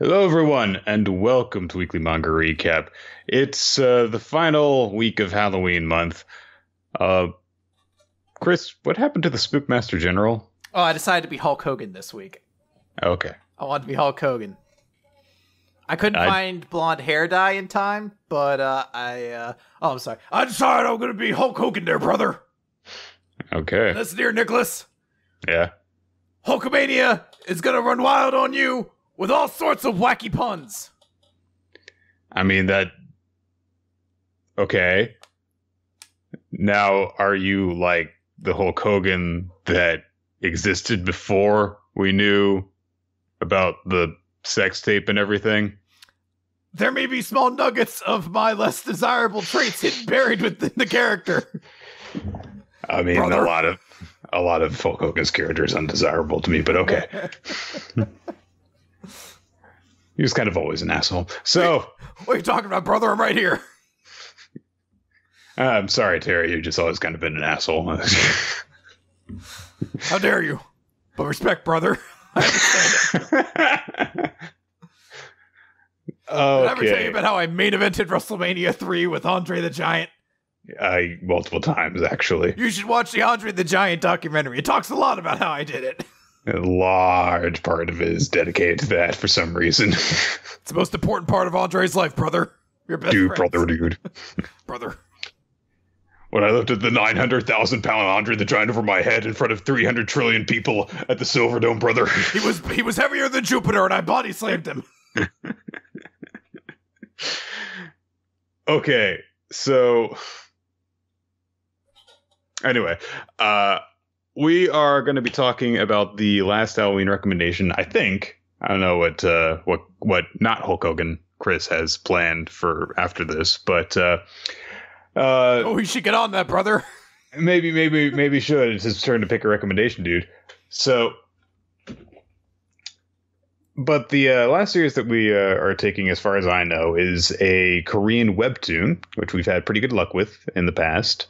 Hello, everyone, and welcome to Weekly Manga Recap. It's the final week of Halloween month. Uh, Chris, what happened to the Spookmaster General? Oh, I decided to be Hulk Hogan this week. Okay. I wanted to be Hulk Hogan. I couldn't find blonde hair dye in time, but oh, I'm sorry. I decided I'm going to be Hulk Hogan there, brother. Okay. Listen here, Nicholas. Yeah. Hulkamania is going to run wild on you with all sorts of wacky puns. I mean, that... Okay. Now, are you like the Hulk Hogan that existed before we knew about the sex tape and everything? There may be small nuggets of my less desirable traits hidden buried within the character. I mean, Brother. a lot of Hulk Hogan's character is undesirable to me, but okay. He was kind of always an asshole. So, What are you talking about, brother? I'm right here. I'm sorry, Terry. You've just always kind of been an asshole. How dare you? But respect, brother. I understand it. Did I ever tell you about how I main evented WrestleMania 3 with Andre the Giant? Multiple times, actually. You should watch the Andre the Giant documentary. It talks a lot about how I did it. A large part of it is dedicated to that for some reason. It's the most important part of Andre's life, brother. Your best Dude, friends. dude. Brother. When I lifted the 900,000-pound Andre the Giant over my head in front of 300 trillion people at the Silverdome, brother. He was heavier than Jupiter, and I body slammed him. Okay, so... Anyway, we are going to be talking about the last Halloween recommendation. I think I don't know what not Hulk Hogan Chris has planned for after this, but You should get on that, brother. maybe should. It's his turn to pick a recommendation, dude. So, but the last series that we are taking, as far as I know, is a Korean webtoon, which we've had pretty good luck with in the past.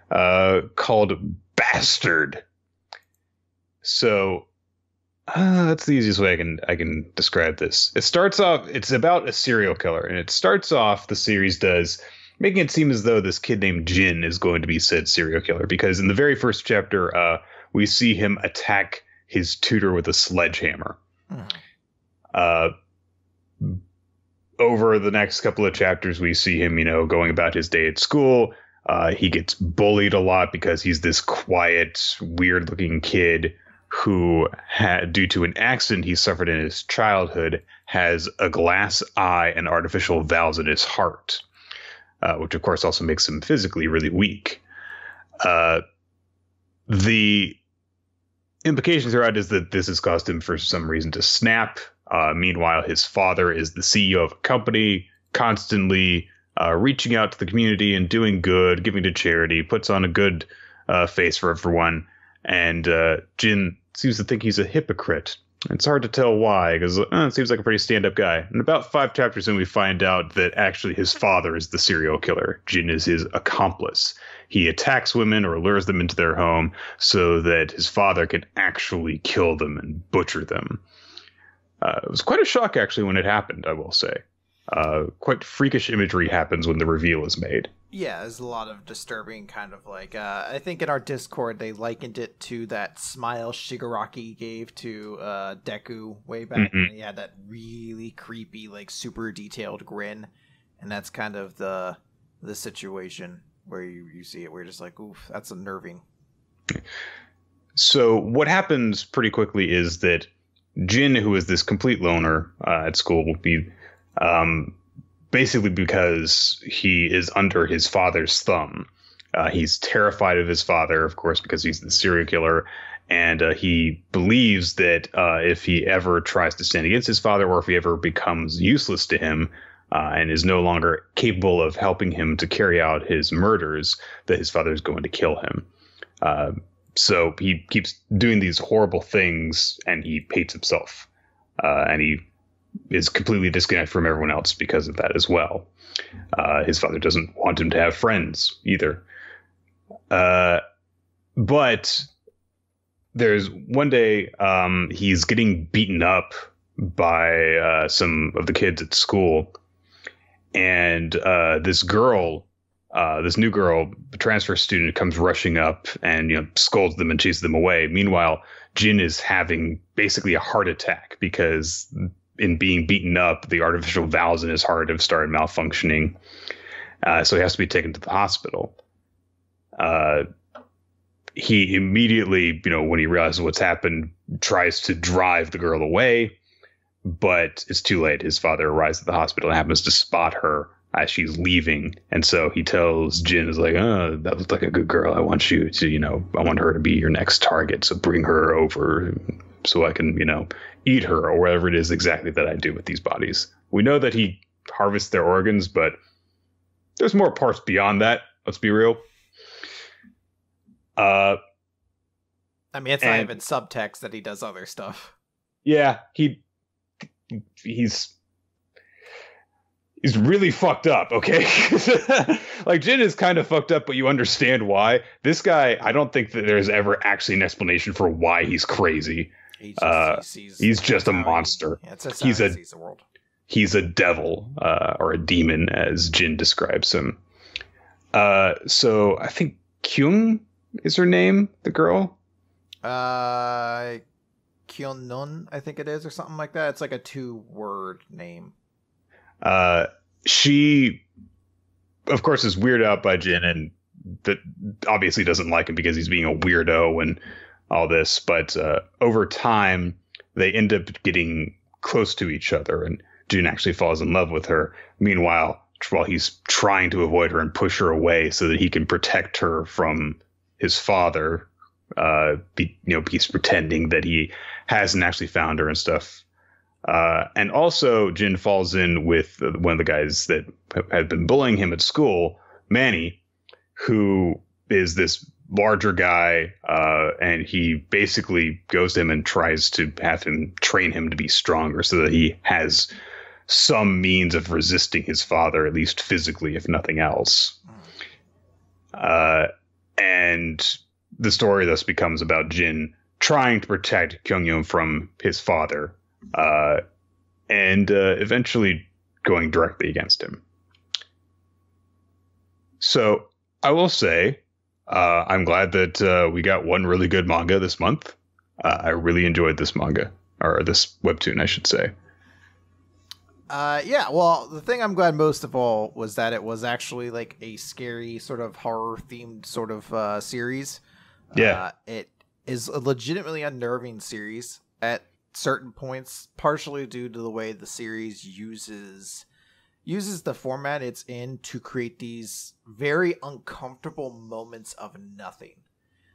Called Bastard. So that's the easiest way I can describe this. It starts off, it's about a serial killer, and it starts off, the series does, making it seem as though this kid named Jin is going to be said serial killer, because in the very first chapter, we see him attack his tutor with a sledgehammer. Over the next couple of chapters, we see him, going about his day at school. He gets bullied a lot because he's this quiet, weird-looking kid who, due to an accident he suffered in his childhood, has a glass eye and artificial valves in his heart, which, of course, also makes him physically really weak. The implication throughout is that this has caused him, for some reason, to snap. Meanwhile, his father is the CEO of a company, constantly reaching out to the community and doing good, giving to charity, puts on a good face for everyone. And Jin seems to think he's a hypocrite. It's hard to tell why, because it seems like a pretty stand-up guy. And about 5 chapters in, we find out that actually his father is the serial killer. Jin is his accomplice. He attacks women or lures them into their home so that his father can actually kill them and butcher them. It was quite a shock, actually, when it happened, I will say. Quite freakish imagery happens when the reveal is made. Yeah, there's a lot of disturbing kind of like, I think in our Discord they likened it to that smile Shigaraki gave to Deku way back when he had that really creepy, like super detailed grin. And that's kind of the situation where you see it, where you're just like, oof, that's unnerving. So what happens pretty quickly is that Jin, who is this complete loner at school, will be basically because he is under his father's thumb. He's terrified of his father, of course, because he's the serial killer. And he believes that if he ever tries to stand against his father, or if he ever becomes useless to him and is no longer capable of helping him to carry out his murders, that his father is going to kill him. So he keeps doing these horrible things, and he hates himself. And he is completely disconnected from everyone else because of that as well. His father doesn't want him to have friends either. But there's one day he's getting beaten up by some of the kids at school, and this new girl, the transfer student, comes rushing up and scolds them and chases them away. Meanwhile, Jin is having basically a heart attack because in being beaten up, the artificial valves in his heart have started malfunctioning. So he has to be taken to the hospital. He immediately, when he realizes what's happened, tries to drive the girl away, but it's too late. His father arrives at the hospital and happens to spot her as she's leaving. And so he tells Jin, is like, oh, that looks like a good girl. I want you to, I want her to be your next target. So bring her over so I can, eat her, or whatever it is exactly that I do with these bodies. We know that he harvests their organs, but there's more parts beyond that. Let's be real. I mean, it's not even subtext that he does other stuff. Yeah, he's really fucked up, okay? Like, Jin is kind of fucked up, but you understand why. This guy, I don't think that there's ever actually an explanation for why he's crazy. He's just a monster. Yeah, he sees the world. He's a devil, or a demon, as Jin describes him. So I think Kyung is her name, the girl? Kyonon, I think it is, or something like that. It's like a 2-word name. She, of course, is weirded out by Jin, and that obviously doesn't like him because he's being a weirdo and all this. But over time, they end up getting close to each other, and Jin actually falls in love with her. Meanwhile, while he's trying to avoid her and push her away so that he can protect her from his father, he's pretending that he hasn't actually found her and stuff. And also, Jin falls in with one of the guys that had been bullying him at school, Manny, who is this larger guy, and he basically goes to him and tries to have him train him to be stronger so that he has some means of resisting his father, at least physically, if nothing else. And the story thus becomes about Jin trying to protect Kyunghyun from his father, and eventually going directly against him. So I will say, I'm glad that we got one really good manga this month. I really enjoyed this manga, or this webtoon, I should say. Yeah, well, the thing I'm glad most of all was that it was actually like a scary sort of horror themed sort of series. Yeah. It is a legitimately unnerving series at certain points, partially due to the way the series uses the format it's in to create these very uncomfortable moments of nothing.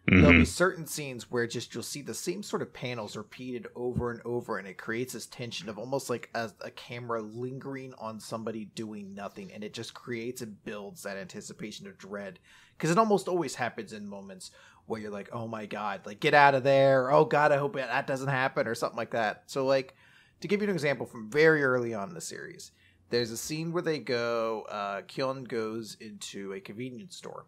There'll be certain scenes where just you'll see the same sort of panels repeated over and over, and it creates this tension of almost like a camera lingering on somebody doing nothing, and it just creates and builds that anticipation of dread, because it almost always happens in moments where you're like, oh my god, like, get out of there, oh god, I hope that doesn't happen, or something like that. So, like, to give you an example from very early on in the series, there's a scene where they go, Kyun goes into a convenience store.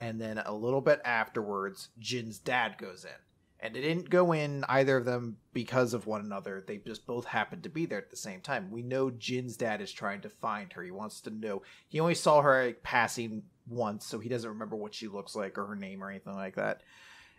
And then a little bit afterwards, Jin's dad goes in. And they didn't go in, either of them, because of one another. They just both happened to be there at the same time. We know Jin's dad is trying to find her. He wants to know. He only saw her like, passing once, so he doesn't remember what she looks like or her name or anything like that.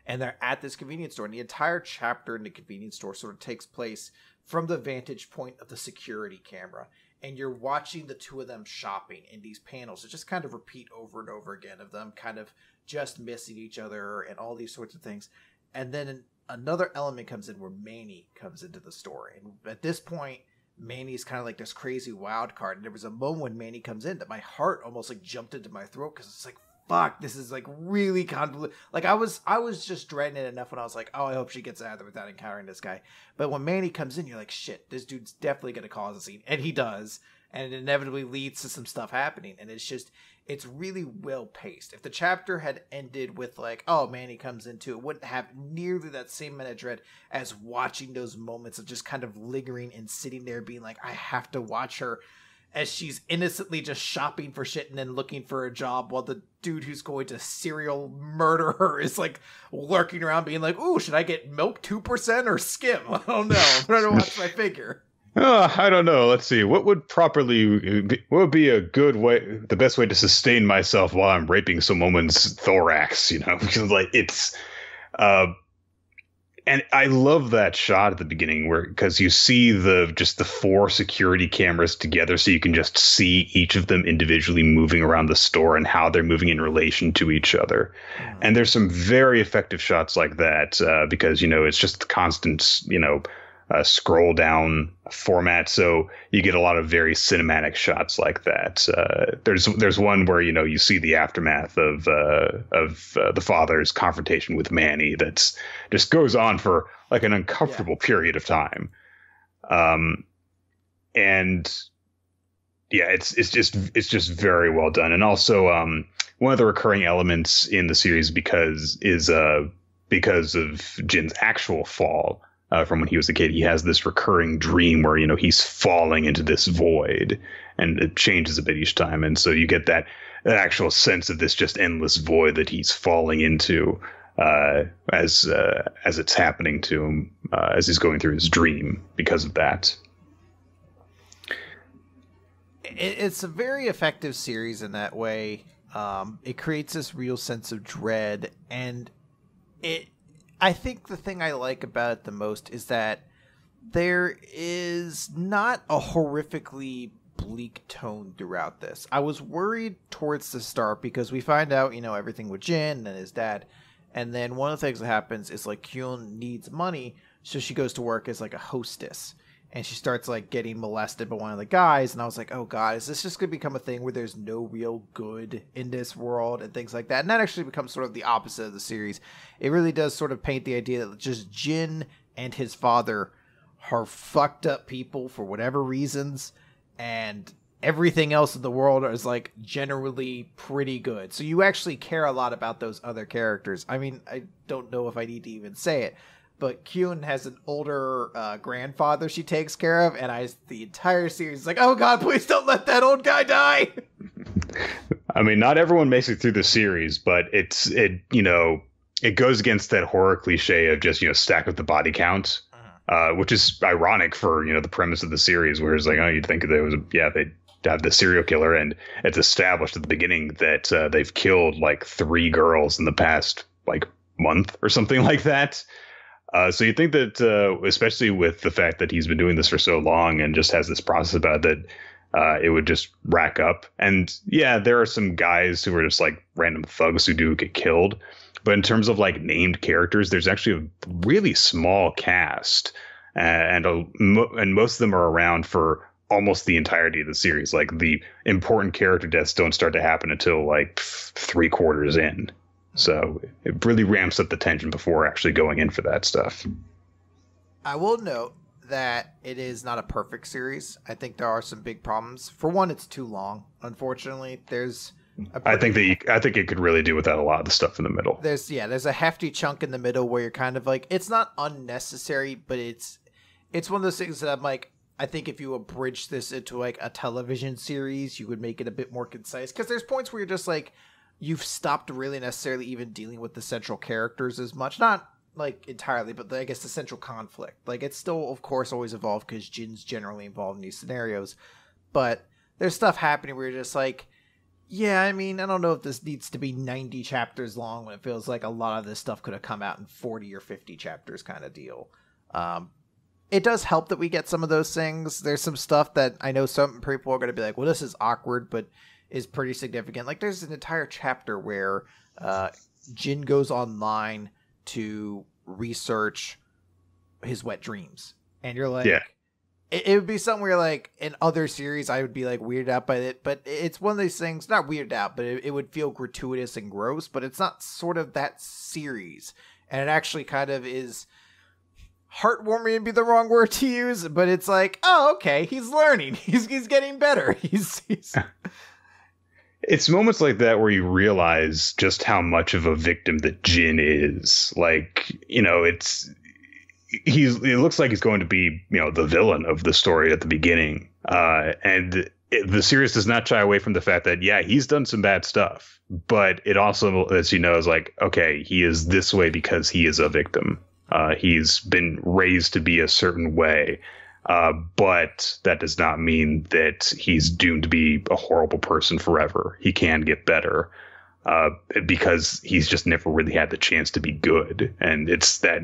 And they're at this convenience store. And the entire chapter in the convenience store sort of takes place from the vantage point of the security camera. And you're watching the two of them shopping in these panels that just kind of repeat over and over again of them kind of just missing each other and all these sorts of things. And then another element comes in where Manny comes into the story. And at this point, Manny's kind of like this crazy wild card. And there was a moment when Manny comes in that my heart almost like jumped into my throat because it's like, fuck, this is like really convoluted. Like I was just dreading it enough when I was like, oh, I hope she gets out of there without encountering this guy. But when Manny comes in, you're like, shit, this dude's definitely going to cause a scene. And he does. And it inevitably leads to some stuff happening. And it's really well paced. If the chapter had ended with like, oh, Manny comes into it, wouldn't have nearly that same amount of dread as watching those moments of just kind of lingering and sitting there being like, I have to watch her as she's innocently just shopping for shit and then looking for a job while the dude who's going to serial murder her is like lurking around being like, ooh, should I get milk 2% or skim? I don't know. I'm trying to watch my figure. I don't know. Let's see. What would be a good way, the best way to sustain myself while I'm raping some woman's thorax? You know, because like uh, and I love that shot at the beginning where because you see the four security cameras together, so you can just see each of them individually moving around the store and how they're moving in relation to each other. And there's some very effective shots like that because it's just constant scroll down format, so you get a lot of very cinematic shots like that. There's one where you see the aftermath of the father's confrontation with Manny that's just goes on for like an uncomfortable period of time, and yeah, it's just very well done. And also one of the recurring elements in the series because of Jin's actual fall. From when he was a kid, he has this recurring dream where, he's falling into this void, and it changes a bit each time. And so you get that actual sense of this just endless void that he's falling into as it's happening to him as he's going through his dream because of that. It's a very effective series in that way. It creates this real sense of dread, and I think the thing I like about it the most is that there is not a horrifically bleak tone throughout this. I was worried towards the start because we find out, everything with Jin and his dad. And then one of the things that happens is like Kyun needs money. So she goes to work as like a hostess. And she starts like getting molested by one of the guys. And I was like, oh God, is this just going to become a thing where there's no real good in this world and things like that? And that actually becomes sort of the opposite of the series. It really does sort of paint the idea that just Jin and his father are fucked up people for whatever reasons. And everything else in the world is like generally pretty good. So you actually care a lot about those other characters. I mean, I don't know if I need to even say it. But Kyun has an older grandfather she takes care of, and the entire series is like, oh God, please don't let that old guy die. I mean, not everyone makes it through the series, but it goes against that horror cliche of just stack up the body count, which is ironic for the premise of the series, where it's like, oh, you'd think there was they'd have the serial killer, and it's established at the beginning that they've killed like 3 girls in the past like month or something like that. So you think that, especially with the fact that he's been doing this for so long and just has this process about it, that it would just rack up. And yeah, there are some guys who are just like random thugs who do get killed. But in terms of like named characters, there's actually a really small cast, and most of them are around for almost the entirety of the series. Like the important character deaths don't start to happen until like 3/4 in. So it really ramps up the tension before actually going in for that stuff. I will note that it is not a perfect series. I think there are some big problems. For one, it's too long. Unfortunately, I think it could really do without a lot of the stuff in the middle. There's a hefty chunk in the middle where you're kind of like, it's not unnecessary, but it's one of those things that I'm like, I think if you abridge this into like a television series, you would make it a bit more concise. Because there's points where you're just like, you've stopped really necessarily even dealing with the central characters as much. Not like entirely, but I guess the central conflict. Like it's still, of course, always involved because Jin's generally involved in these scenarios. But there's stuff happening where you're just like, yeah, I mean, I don't know if this needs to be 90 chapters long when it feels like a lot of this stuff could have come out in 40 or 50 chapters kind of deal. It does help that we get some of those things. There's some stuff that I know some people are going to be like, well, this is awkward, but is pretty significant. Like there's an entire chapter where Jin goes online to research his wet dreams. And you're like, yeah. It would be something where like in other series I would be like weirded out by it, but it's one of these things, not weirded out, but it would feel gratuitous and gross, but it's not sort of that series. And it actually kind of is heartwarming would be the wrong word to use, but it's like, oh, okay, he's learning. He's getting better. He's It's moments like that where you realize just how much of a victim that Jin is. Like, it looks like he's going to be, the villain of the story at the beginning. And the series does not shy away from the fact that, yeah, he's done some bad stuff, but it also lets you know is like, okay, he is this way because he is a victim. He's been raised to be a certain way. But that does not mean that he's doomed to be a horrible person forever. He can get better, because he's just never really had the chance to be good. And it's that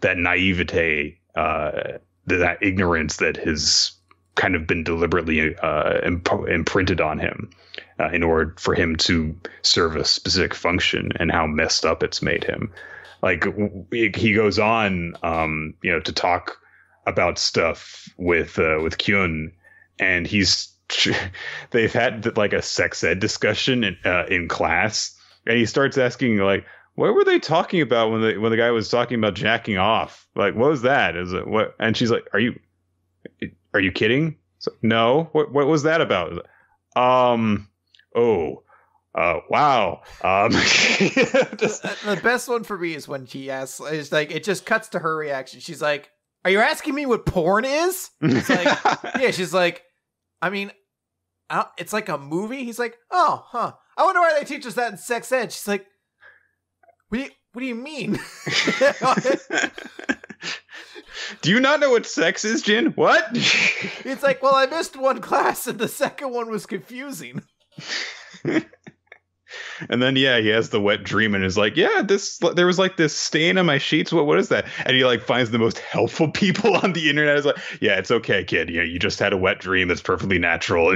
naivete, that ignorance that has kind of been deliberately imprinted on him, in order for him to serve a specific function, and how messed up it's made him. Like, he goes on, to talk about stuff with Kyun, and they've had like a sex ed discussion in class, and he starts asking, like, what were they talking about when the guy was talking about jacking off? Like, what was that? Is it what? And she's like, Are you kidding? So, no. What was that about? Wow. The best one for me is when she asks, is like, it just cuts to her reaction. She's like, are you asking me what porn is? It's like, yeah, she's like, I mean, it's like a movie. He's like, oh, huh. I wonder why they teach us that in sex ed. She's like, what do you mean? Do you not know what sex is, Jin? What? It's like, well, I missed one class and the second one was confusing. And then, yeah, he has the wet dream and is like, yeah, there was like this stain on my sheets. What is that? And he like finds the most helpful people on the internet. Is like, yeah, it's okay, kid. You just had a wet dream. It's perfectly natural.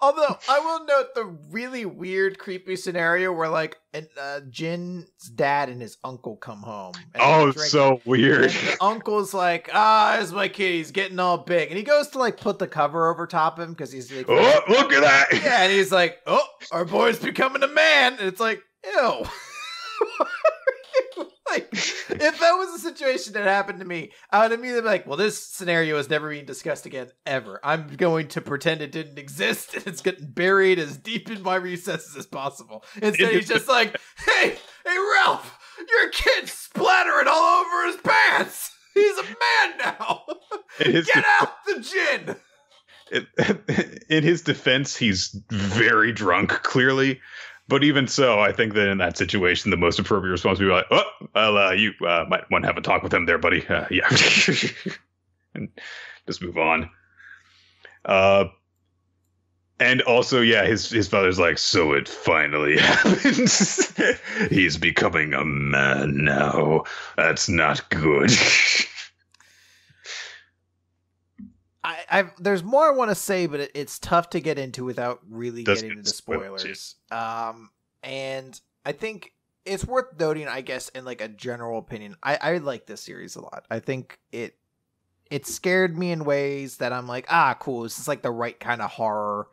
Although I will note the really weird, creepy scenario where like Jin's dad and his uncle come home. Oh, so weird. And the uncle's like, "This is my kid. He's getting all big," and he goes to like put the cover over top him because he's like, "Oh, look at that!" Yeah, and he's like, "Oh, our boy's becoming a man," and it's like, "Ew." Like, if that was a situation that happened to me, I would immediately be like, well, this scenario is never being discussed again, ever. I'm going to pretend it didn't exist, and it's getting buried as deep in my recesses as possible. Instead, he's just like, hey, Ralph, your kid's splattering all over his pants. He's a man now. Get out the gin. In his defense, he's very drunk, clearly. But even so, I think that in that situation, the most appropriate response would be like, "Oh, well, you might want to have a talk with him there, buddy." Yeah, and just move on. And also, yeah, his father's like, "So it finally happens. He's becoming a man now. That's not good." There's more I want to say, but it's tough to get into without really getting into spoilers. And I think it's worth noting, I guess, in like a general opinion, I like this series a lot. I think it scared me in ways that I'm like, cool. This is like the right kind of horror.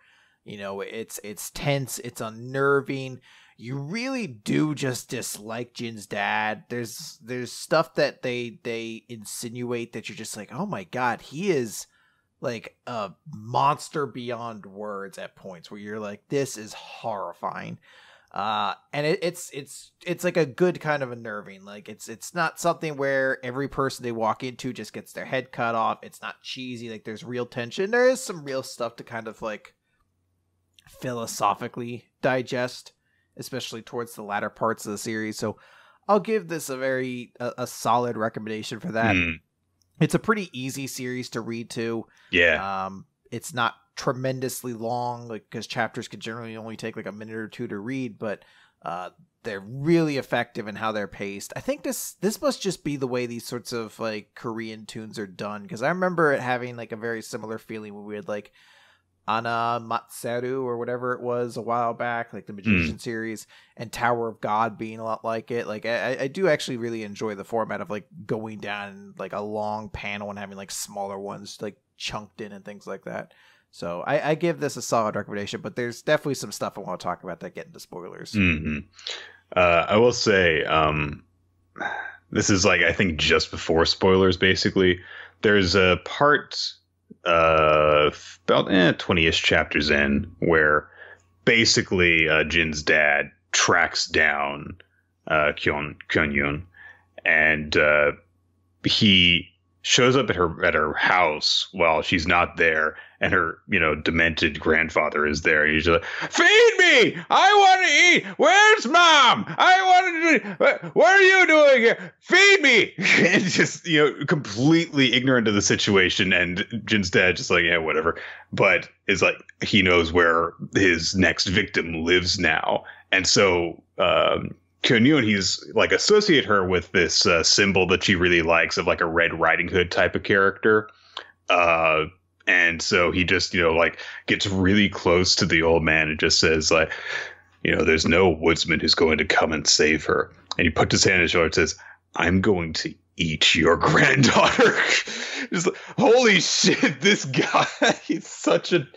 It's tense. It's unnerving. You really do just dislike Jin's dad. There's stuff that they insinuate that you're just like, oh my God, he is like a monster beyond words at points where you're like, this is horrifying. And it's like a good kind of unnerving. Like it's not something where every person they walk into just gets their head cut off. It's not cheesy. Like there's real tension. There is some real stuff to kind of like philosophically digest, especially towards the latter parts of the series. So I'll give this a solid recommendation for that. It's a pretty easy series to read too. Yeah. It's not tremendously long, like, because chapters could generally only take like a minute or two to read, but they're really effective in how they're paced. I think this must just be the way these sorts of like Korean tunes are done, because I remember it having like a very similar feeling when we had like Ana Matseru or whatever it was a while back, like the Magician series, and Tower of God being a lot like it. Like I do actually really enjoy the format of like going down like a long panel and having like smaller ones like chunked in and things like that. So I give this a solid recommendation, but there's definitely some stuff I want to talk about that get into spoilers. I will say, this is like, I think just before spoilers, basically. There's a part about 20-ish chapters in where basically Jin's dad tracks down Kyun-yoon, and he shows up at her house while she's not there, and her demented grandfather is there. He's like, "Feed me! I want to eat. Where's mom? I want to. What are you doing here? Feed me!" And just completely ignorant of the situation. And Jin's dad just like, yeah, whatever. But it's like he knows where his next victim lives now, and so. Kyun, he's like associate her with this symbol that she really likes of like a Red Riding Hood type of character. And so he just, like gets really close to the old man and just says like, there's no woodsman who's going to come and save her. And he puts his hand on his shoulder and says, "I'm going to eat your granddaughter." Just like, holy shit, this guy, he's such a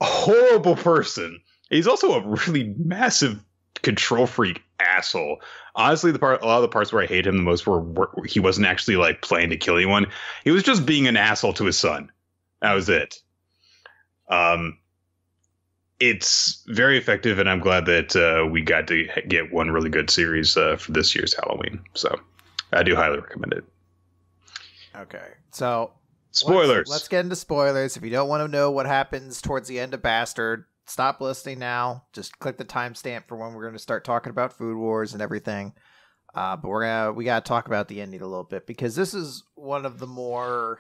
horrible person. He's also a really massive control freak asshole. Honestly, a lot of the parts where I hate him the most were he wasn't actually like planning to kill anyone. He was just being an asshole to his son. That was it. It's very effective, and I'm glad that we got to get one really good series for this year's Halloween. So I do highly recommend it. Okay, so spoilers. Let's get into spoilers. If you don't want to know what happens towards the end of Bastard, stop listening now. Just click the timestamp for when we're going to start talking about Food Wars and everything. But we got to talk about the ending a little bit, because this is one of the more...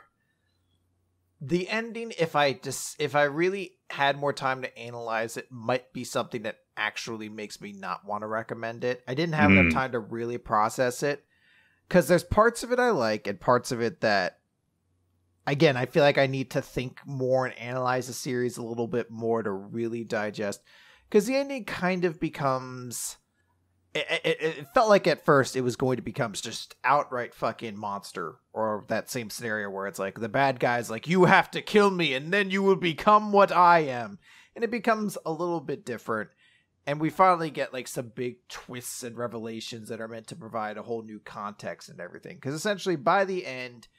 The ending, if I really had more time to analyze it, might be something that actually makes me not want to recommend it. I didn't have enough time to really process it, because there's parts of it I like and parts of it that, again, I feel like I need to think more and analyze the series a little bit more to really digest. Because the ending kind of becomes... It felt like at first it was going to become just outright fucking monster. Or that same scenario where it's like, the bad guy's like, "You have to kill me and then you will become what I am." And it becomes a little bit different. And we finally get like some big twists and revelations that are meant to provide a whole new context and everything. Because essentially by the end...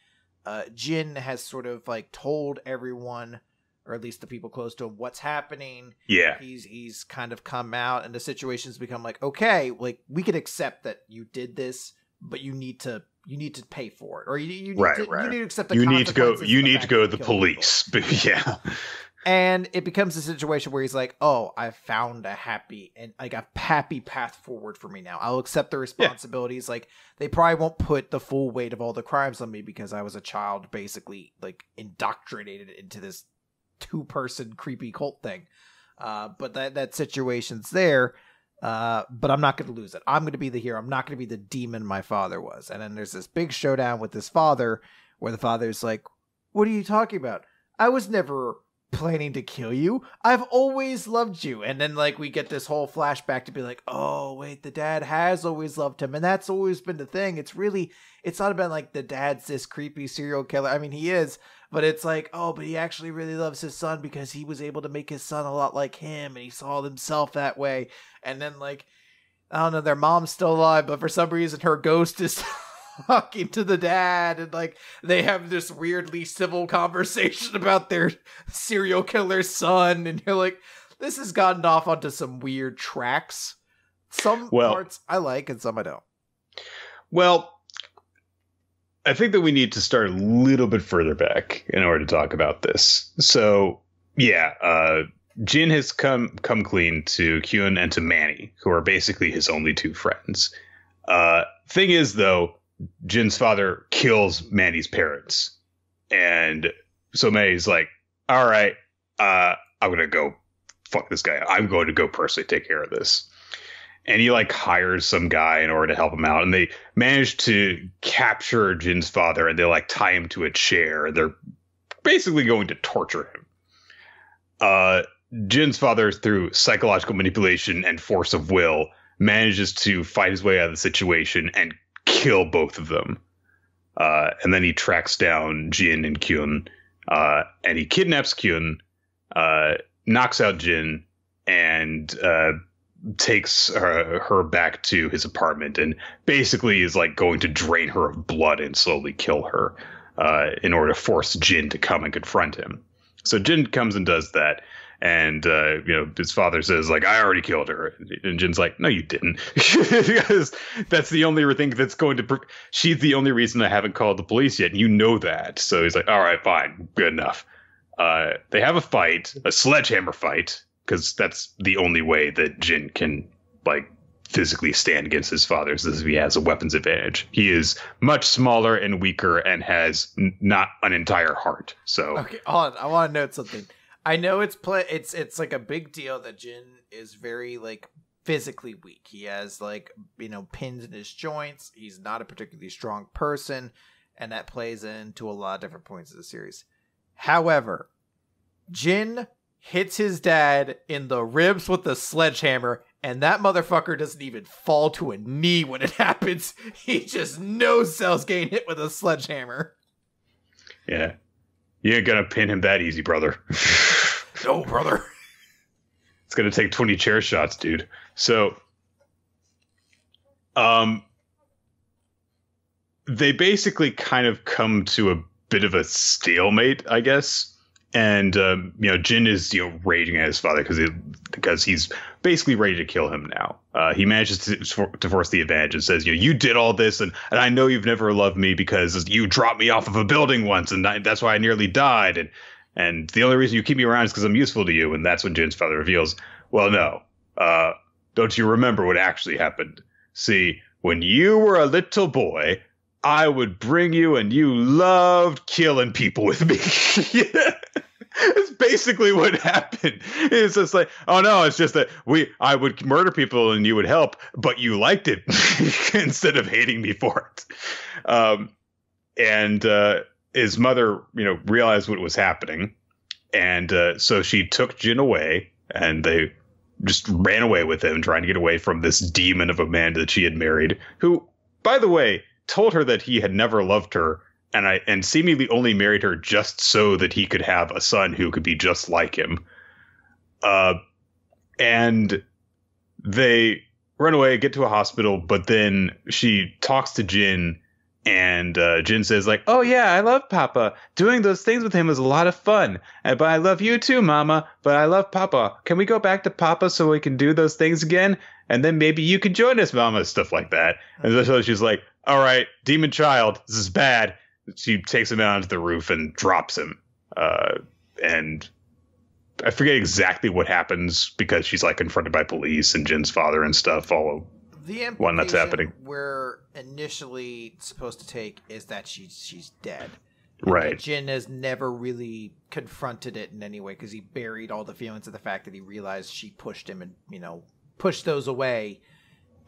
Jin has sort of like told everyone, or at least the people close to him, what's happening. Yeah. He's kind of come out, and the situation's become like, okay, like we can accept that you did this, but you need to pay for it, or you need to accept the consequences. You need to go to the police. Yeah. And it becomes a situation where he's like, "Oh, I found a happy path forward for me now. I'll accept the responsibilities. Yeah. Like, they probably won't put the full weight of all the crimes on me because I was a child, basically like indoctrinated into this 2-person creepy cult thing. But that situation's there. But I'm not going to lose it. I'm going to be the hero. I'm not going to be the demon my father was." And then there's this big showdown with this father, where the father's like, "What are you talking about? I was never planning to kill you. I've always loved you." And then like we get this whole flashback to be like, oh wait, the dad has always loved him, and that's always been the thing. It's not about like the dad's this creepy serial killer. I mean, he is, but it's like, oh, but he actually really loves his son because he was able to make his son a lot like him, and he saw himself that way. And then like, I don't know, their mom's still alive, but for some reason her ghost is talking to the dad, and like they have this weirdly civil conversation about their serial killer son, and you're like, this has gotten off onto some weird tracks. Some parts I like and some I don't. Well, I think that we need to start a little bit further back in order to talk about this. So yeah, Jin has come clean to Kyun and to Manny, who are basically his only 2 friends. Thing is, though, Jin's father kills Manny's parents. And so Manny's like, all right, I'm going to go fuck this guy. I'm going to go personally take care of this. And he like hires some guy in order to help him out. And they manage to capture Jin's father, and they like tie him to a chair. They're basically going to torture him. Jin's father, through psychological manipulation and force of will, manages to fight his way out of the situation and kill both of them. And then he tracks down Jin and Kyun, and he kidnaps Kyun, knocks out Jin, and takes her back to his apartment, and basically is like going to drain her of blood and slowly kill her in order to force Jin to come and confront him. So Jin comes and does that. And, his father says, like, I already killed her. And Jin's like, no, you didn't. Because that's the only thing that's going to... she's the only reason I haven't called the police yet. And you know that. So he's like, all right, fine. Good enough. They have a fight, a sledgehammer fight, because that's the only way that Jin can, like, physically stand against his father, is if he has a weapons advantage. He is much smaller and weaker and has not an entire heart. So... Okay, hold on. I want to note something. I know it's like a big deal that Jin is very like physically weak. He has like, pins in his joints. He's not a particularly strong person, and that plays into a lot of different points of the series. However, Jin hits his dad in the ribs with a sledgehammer, and that motherfucker doesn't even fall to a knee when it happens. He just no-sells getting hit with a sledgehammer. Yeah. You ain't gonna pin him that easy, brother. No, brother. It's gonna take 20 chair shots, dude. So, they basically kind of come to a bit of a stalemate, I guess. And, Jin is, raging at his father because he's basically ready to kill him now. He manages to force the advantage and says, you did all this, and I know you've never loved me because you dropped me off of a building once, and that's why I nearly died. And the only reason you keep me around is because I'm useful to you. And that's when Jin's father reveals, well, no, don't you remember what actually happened? See, when you were a little boy, I would bring you, and you loved killing people with me. Yeah. It's basically what happened. It's just like, oh no, it's just that I would murder people and you would help, but you liked it instead of hating me for it. And his mother, realized what was happening. And so she took Jin away, and they just ran away with him, trying to get away from this demon of a man that she had married, who, by the way, told her that he had never loved her. And seemingly only married her just so that he could have a son who could be just like him. And they run away, get to a hospital, but then she talks to Jin, and Jin says, like, oh yeah, I love Papa. Doing those things with him was a lot of fun. But I love you too, Mama. But I love Papa. Can we go back to Papa so we can do those things again? And then maybe you can join us, Mama. Stuff like that. And so she's like, all right, demon child, this is bad. She takes him out onto the roof and drops him. And I forget exactly what happens because she's like confronted by police and Jin's father and stuff all when that's happening. We're initially supposed to take is that she's dead. Right. Jin has never really confronted it in any way because he buried all the feelings of the fact that he realized she pushed him and, pushed those away.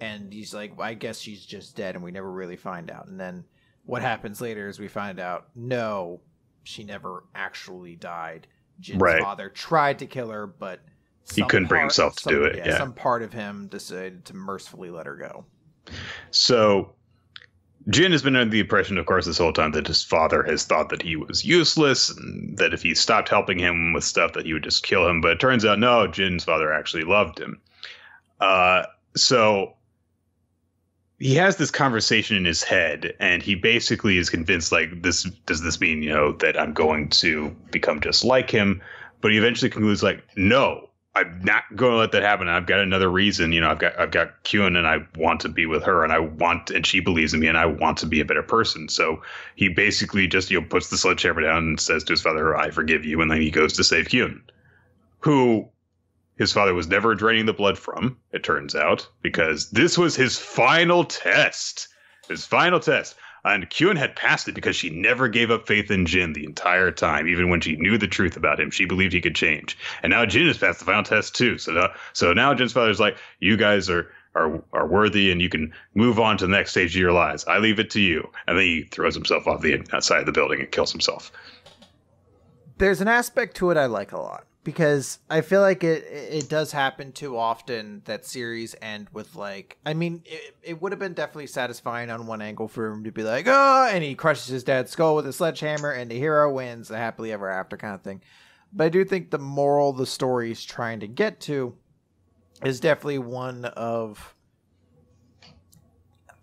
And he's like, I guess she's just dead, and we never really find out. And then what happens later is we find out, no, she never actually died. Jin's father tried to kill her, but he couldn't bring himself to do it. Yeah, some part of him decided to mercifully let her go. So Jin has been under the impression, of course, this whole time that his father has thought that he was useless and that if he stopped helping him with stuff that he would just kill him. But it turns out, no, Jin's father actually loved him. So he has this conversation in his head, and he basically is convinced, like, does this mean, that I'm going to become just like him? But he eventually concludes, like, no, I'm not going to let that happen. I've got another reason. I've got Kyun, and I want to be with her, and she believes in me, and I want to be a better person. So he basically just, puts the sledgehammer down and says to his father, I forgive you. And then he goes to save Kyun, who his father was never draining the blood from, it turns out, because this was his final test. His final test. And Kyun had passed it because she never gave up faith in Jin the entire time. Even when she knew the truth about him, she believed he could change. And now Jin has passed the final test too. So now Jin's father's like, you guys are worthy and you can move on to the next stage of your lives. I leave it to you. And then he throws himself off the outside of the building and kills himself. There's an aspect to it I like a lot. Because I feel like it does happen too often that series end with like, I mean, it would have been definitely satisfying on one angle for him to be like, oh, and he crushes his dad's skull with a sledgehammer and the hero wins, a happily ever after kind of thing. But I do think the moral the story's trying to get to is definitely one of,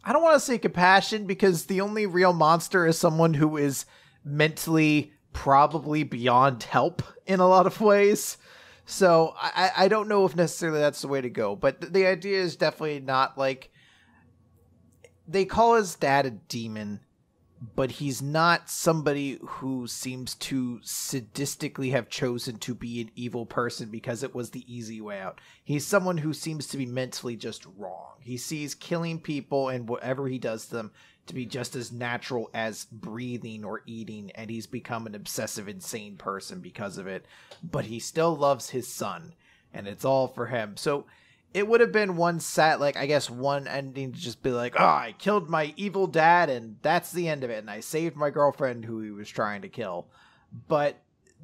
I don't want to say compassion, because the only real monster is someone who is mentally probably beyond help in a lot of ways. So I don't know if necessarily that's the way to go, but the idea is definitely not like, they call his dad a demon, but he's not somebody who seems to sadistically have chosen to be an evil person because it was the easy way out. He's someone who seems to be mentally just wrong. He sees killing people and whatever he does to them to be just as natural as breathing or eating, and he's become an obsessive, insane person because of it. But he still loves his son, and it's all for him. So it would have been one ending to just be like, oh, I killed my evil dad and that's the end of it. And I saved my girlfriend who he was trying to kill. But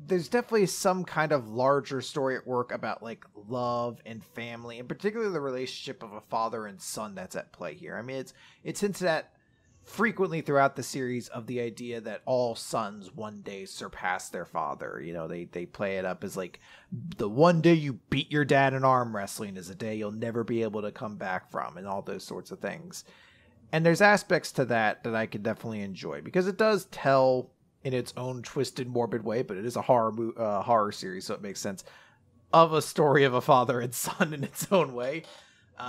there's definitely some kind of larger story at work about like love and family, and particularly the relationship of a father and son that's at play here. I mean, it's hinted at frequently throughout the series of the idea that all sons one day surpass their father. You know, they play it up as like, the one day you beat your dad in arm wrestling is a day you'll never be able to come back from, and all those sorts of things. And there's aspects to that I could definitely enjoy, because it does tell in its own twisted, morbid way, but it is a horror series, so it makes sense, of a story of a father and son in its own way,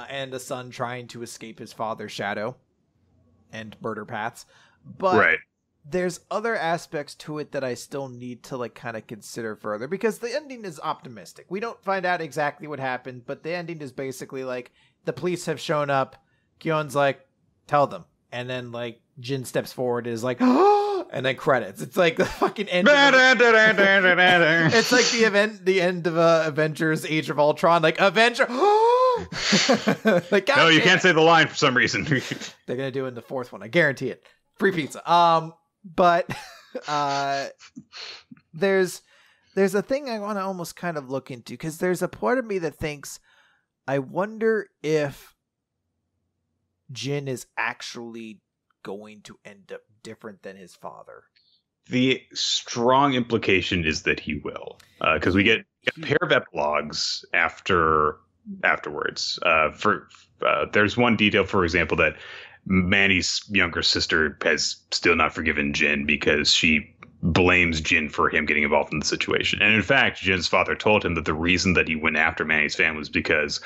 and a son trying to escape his father's shadow and murder paths. But there's other aspects to it that I still need to like kind of consider further, because the ending is optimistic. We don't find out exactly what happened, but the ending is basically like, the police have shown up, Kyon's like, tell them, and then like Jin steps forward and is like, oh, and then credits. It's like the fucking end it's like the end of Avengers Age of Ultron, like Avenger like, no, you can't say the line for some reason. They're gonna do it in the fourth one, I guarantee it. Free pizza. But there's a thing I want to almost kind of look into, because there's a part of me that thinks, I wonder if Jin is actually going to end up different than his father. The strong implication is that he will, because we get a pair of epilogues afterwards. There's one detail, for example, that Manny's younger sister has still not forgiven Jin because she blames Jin for him getting involved in the situation. And in fact, Jin's father told him that the reason that he went after Manny's family was because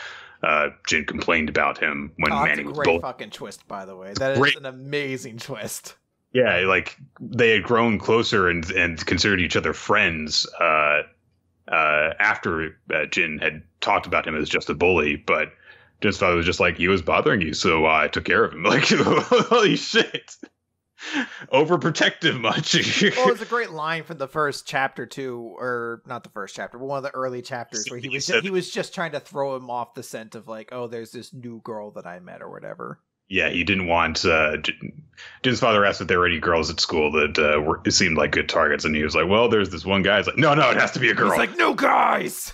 Jin complained about him when Manny was great fucking twist, by the way. That is an amazing twist. Yeah, like they had grown closer and considered each other friends after Jin had talked about him as just a bully, but Jin's father was just like, he was bothering you, so I took care of him. Like, holy shit. Overprotective much. Well, it's a great line from the first chapter too, or not the first chapter, but one of the early chapters, where he was just trying to throw him off the scent of like, oh, there's this new girl that I met or whatever. Yeah, he didn't want. Jin's father asked if there were any girls at school that it seemed like good targets, and he was like, "Well, there's this one guy." He's like, "No, it has to be a girl." He's like, "No guys,"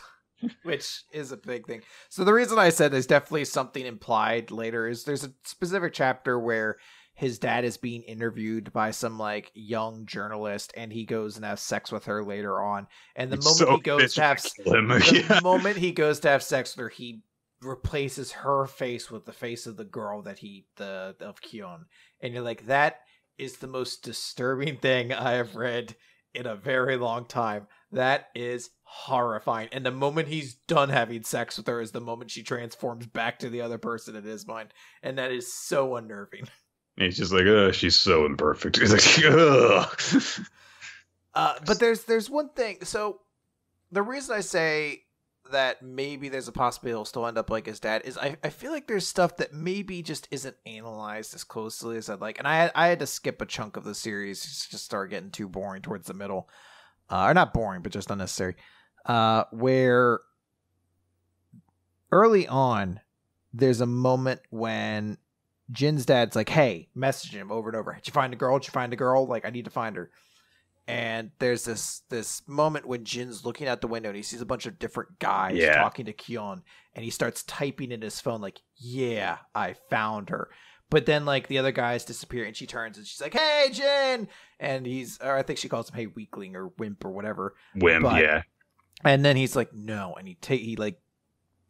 which is a big thing. So the reason I said there's definitely something implied later is there's a specific chapter where his dad is being interviewed by some like young journalist, and he goes and has sex with her later on. And the moment he goes to have sex with her, he replaces her face with the face of the girl of Kyon, and you're like, that is the most disturbing thing I have read in a very long time. That is horrifying. And the moment he's done having sex with her is the moment she transforms back to the other person in his mind, and that is so unnerving. And he's just like, oh, she's so imperfect. He's like, ugh. But there's one thing. So the reason I say that maybe there's a possibility he'll still end up like his dad is I feel like there's stuff that maybe just isn't analyzed as closely as I'd like. And I had to skip a chunk of the series, just start getting too boring towards the middle. Or not boring, but just unnecessary. Where early on, there's a moment when Jin's dad's like, hey, message him over and over. Did you find a girl? Did you find a girl? Like, I need to find her. And there's this moment when Jin's looking out the window and he sees a bunch of different guys talking to Kyon, and he starts typing in his phone like, yeah, I found her. But then like the other guys disappear, and she turns and she's like, hey, Jin. And I think she calls him, hey, weakling or wimp or whatever. Yeah. And then he's like, no. And he like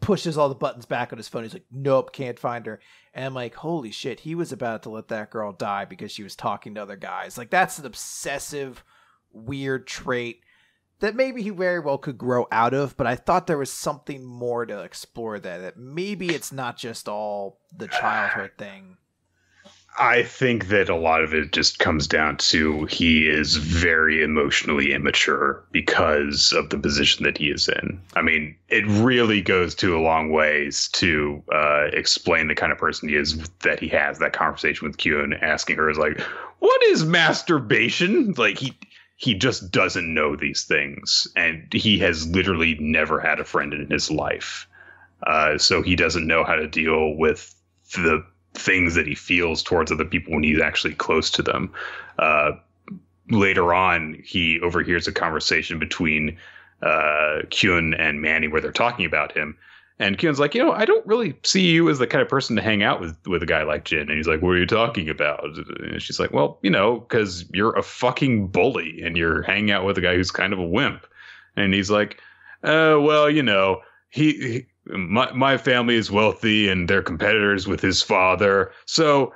pushes all the buttons back on his phone. He's like, nope, can't find her. And I'm like, holy shit, he was about to let that girl die because she was talking to other guys. Like, that's an obsessive, weird trait that maybe he very well could grow out of, but I thought there was something more to explore there, that maybe it's not just all the childhood thing. I think that a lot of it just comes down to he is very emotionally immature because of the position that he is in. I mean, it really goes to a long ways to explain the kind of person he is, that he has that conversation with Kyun, asking her is like, what is masturbation? Like, he just doesn't know these things, and he has literally never had a friend in his life. So he doesn't know how to deal with the things that he feels towards other people when he's actually close to them. Later on, he overhears a conversation between Kyun and Manny where they're talking about him. And Kyun's like, I don't really see you as the kind of person to hang out with a guy like Jin. And he's like, what are you talking about? And she's like, well, because you're a fucking bully and you're hanging out with a guy who's kind of a wimp. And he's like, well, my family is wealthy and they're competitors with his father. So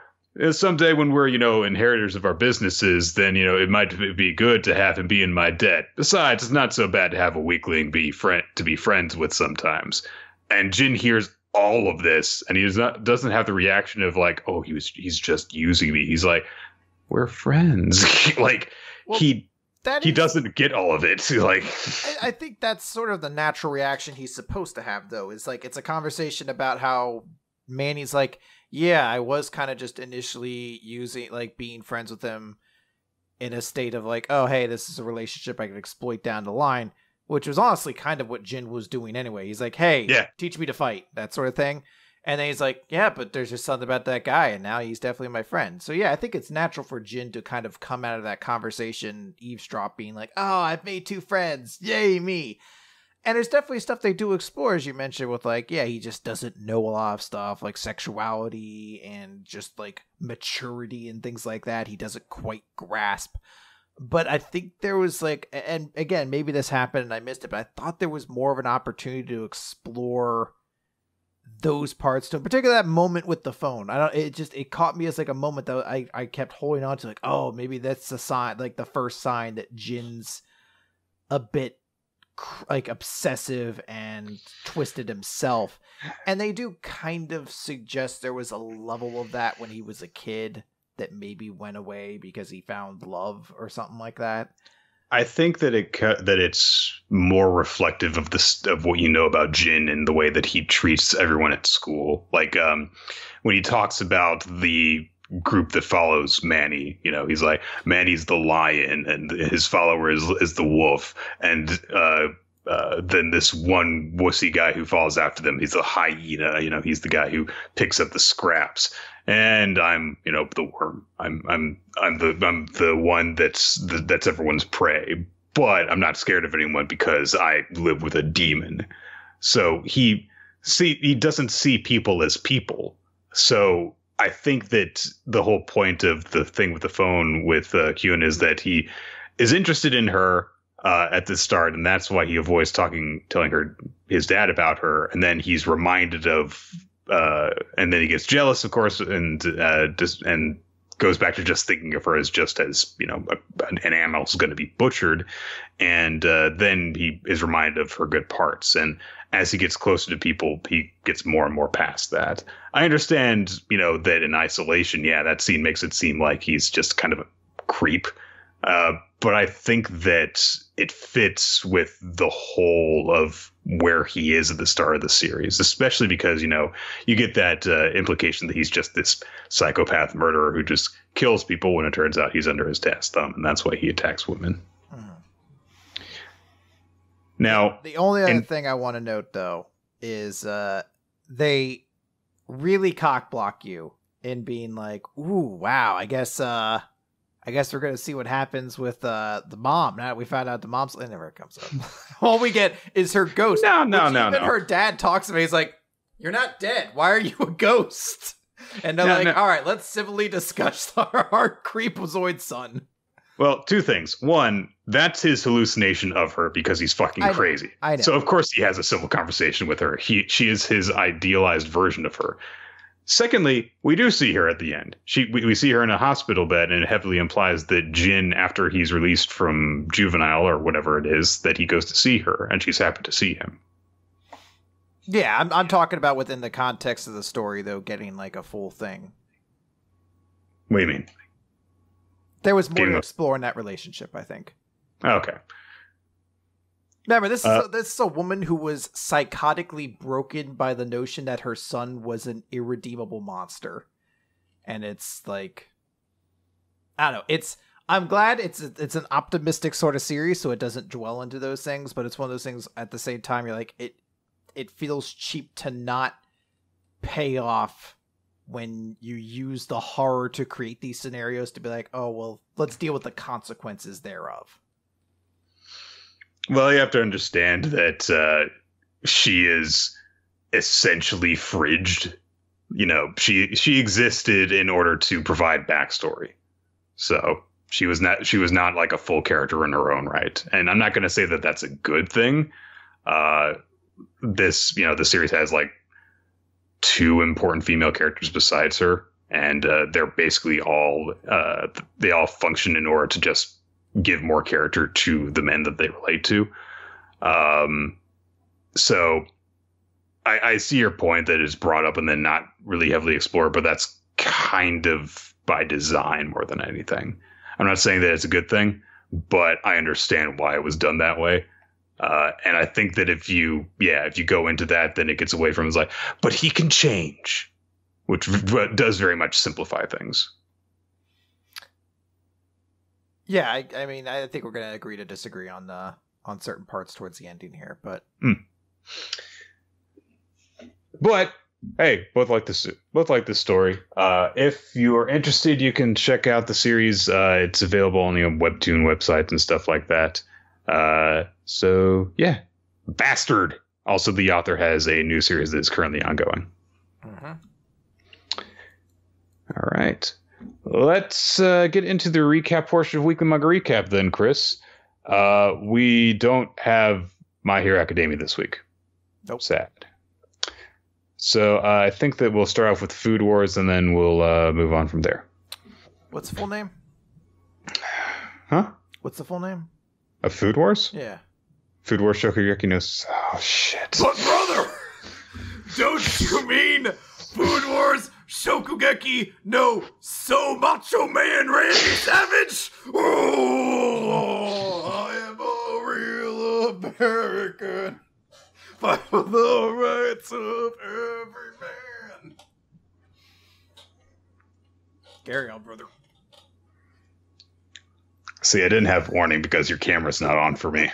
someday when we're, inheritors of our businesses, then, it might be good to have him be in my debt. Besides, it's not so bad to have a weakling be friends with sometimes. And Jin hears all of this, and he doesn't have the reaction of like, oh, he's just using me. He's like, we're friends. Like, well, he doesn't get all of it. Like, I think that's sort of the natural reaction he's supposed to have, though. Is like, it's a conversation about how Manny's like, yeah, I was kind of just initially being friends with him in a state of like, oh, hey, this is a relationship I can exploit down the line. Which was honestly kind of what Jin was doing anyway. He's like, hey, teach me to fight, that sort of thing. And then he's like, yeah, but there's just something about that guy, and now he's definitely my friend. So yeah, I think it's natural for Jin to kind of come out of that conversation, eavesdrop, being like, oh, I've made 2 friends. Yay, me. And there's definitely stuff they do explore, as you mentioned, with like, yeah, he just doesn't know a lot of stuff, like sexuality and just like maturity and things like that. He doesn't quite grasp. But I think there was like, and again, maybe this happened and I missed it, but I thought there was more of an opportunity to explore those parts, to particularly that moment with the phone. It caught me as like a moment that I kept holding on to, like, oh, maybe that's a sign, like the first sign that Jin's a bit like obsessive and twisted himself. And they do kind of suggest there was a level of that when he was a kid that maybe went away because he found love or something like that. I think that it's more reflective of what you know about Jin and the way that he treats everyone at school. Like when he talks about the group that follows Manny, he's like, Manny's the lion and his follower is the wolf, and then this one wussy guy who follows after them, he's the hyena. He's the guy who picks up the scraps. And I'm, the worm. I'm the one that's everyone's prey. But I'm not scared of anyone because I live with a demon. So he doesn't see people as people. So I think that the whole point of the thing with the phone with Kyun is that he is interested in her at the start, and that's why he avoids telling her his dad about her, and then he's reminded of. And then he gets jealous, of course, and goes back to just thinking of her as just as, an animal is going to be butchered. And then he is reminded of her good parts. And as he gets closer to people, he gets more and more past that. I understand, that in isolation, that scene makes it seem like he's just kind of a creep. But I think that it fits with the whole of where he is at the start of the series, especially because, you get that implication that he's just this psychopath murderer who just kills people when it turns out he's under his dad's thumb. And that's why he attacks women. Mm-hmm. Now, the only other thing I want to note, though, is they really cockblock you in being like, ooh, wow, I guess we're going to see what happens with the mom. Now that we found out the mom's... It never comes up. All we get is her ghost. No. Her dad talks to me. He's like, you're not dead. Why are you a ghost? And they're all right, let's civilly discuss our creepazoid son. Well, 2 things. One, that's his hallucination of her because he's fucking crazy. I know. So, of course, he has a civil conversation with her. She is his idealized version of her. Secondly, we do see her at the end. We see her in a hospital bed, and it heavily implies that Jin, after he's released from juvenile or whatever it is, that he goes to see her, and she's happy to see him. Yeah, I'm talking about within the context of the story, though, getting like a full thing. What do you mean? There was more to explore in that relationship, I think. Okay. Remember, this is a woman who was psychotically broken by the notion that her son was an irredeemable monster. And it's like, I don't know. I'm glad it's an optimistic sort of series, so it doesn't dwell into those things, but it's one of those things at the same time, you're like, it feels cheap to not pay off when you use the horror to create these scenarios to be like, oh, well, let's deal with the consequences thereof. Well, you have to understand that she is essentially fridged. You know, she existed in order to provide backstory. So she was not like a full character in her own right. And I'm not going to say that that's a good thing. The series has like 2 important female characters besides her, and they're basically all they all function in order to just give more character to the men that they relate to. So I see your point that is brought up and then not really heavily explored, but that's kind of by design more than anything. I'm not saying that it's a good thing, but I understand why it was done that way. And I think that if you go into that, then it gets away from it's like, but he can change, which does very much simplify things. Yeah, I mean, I think we're going to agree to disagree on certain parts towards the ending here, but. But hey, both like this story. If you are interested, you can check out the series. It's available on Webtoon websites and stuff like that. So yeah, Bastard. Also, the author has a new series that is currently ongoing. Mm-hmm. All right. Let's get into the recap portion of Weekly Manga Recap then, Chris. We don't have My Hero Academia this week. Nope. Sad. So I think that we'll start off with Food Wars and then we'll move on from there. What's the full name? Huh? What's the full name? Of Food Wars? Yeah. Food Wars Shokugeki no... Oh, shit. But brother! Don't you mean Food Wars Shokugeki no So Macho Man Randy Savage? Oh, I am a real American. Fight for the rights of every man. Carry on, brother. See, I didn't have warning because your camera's not on for me.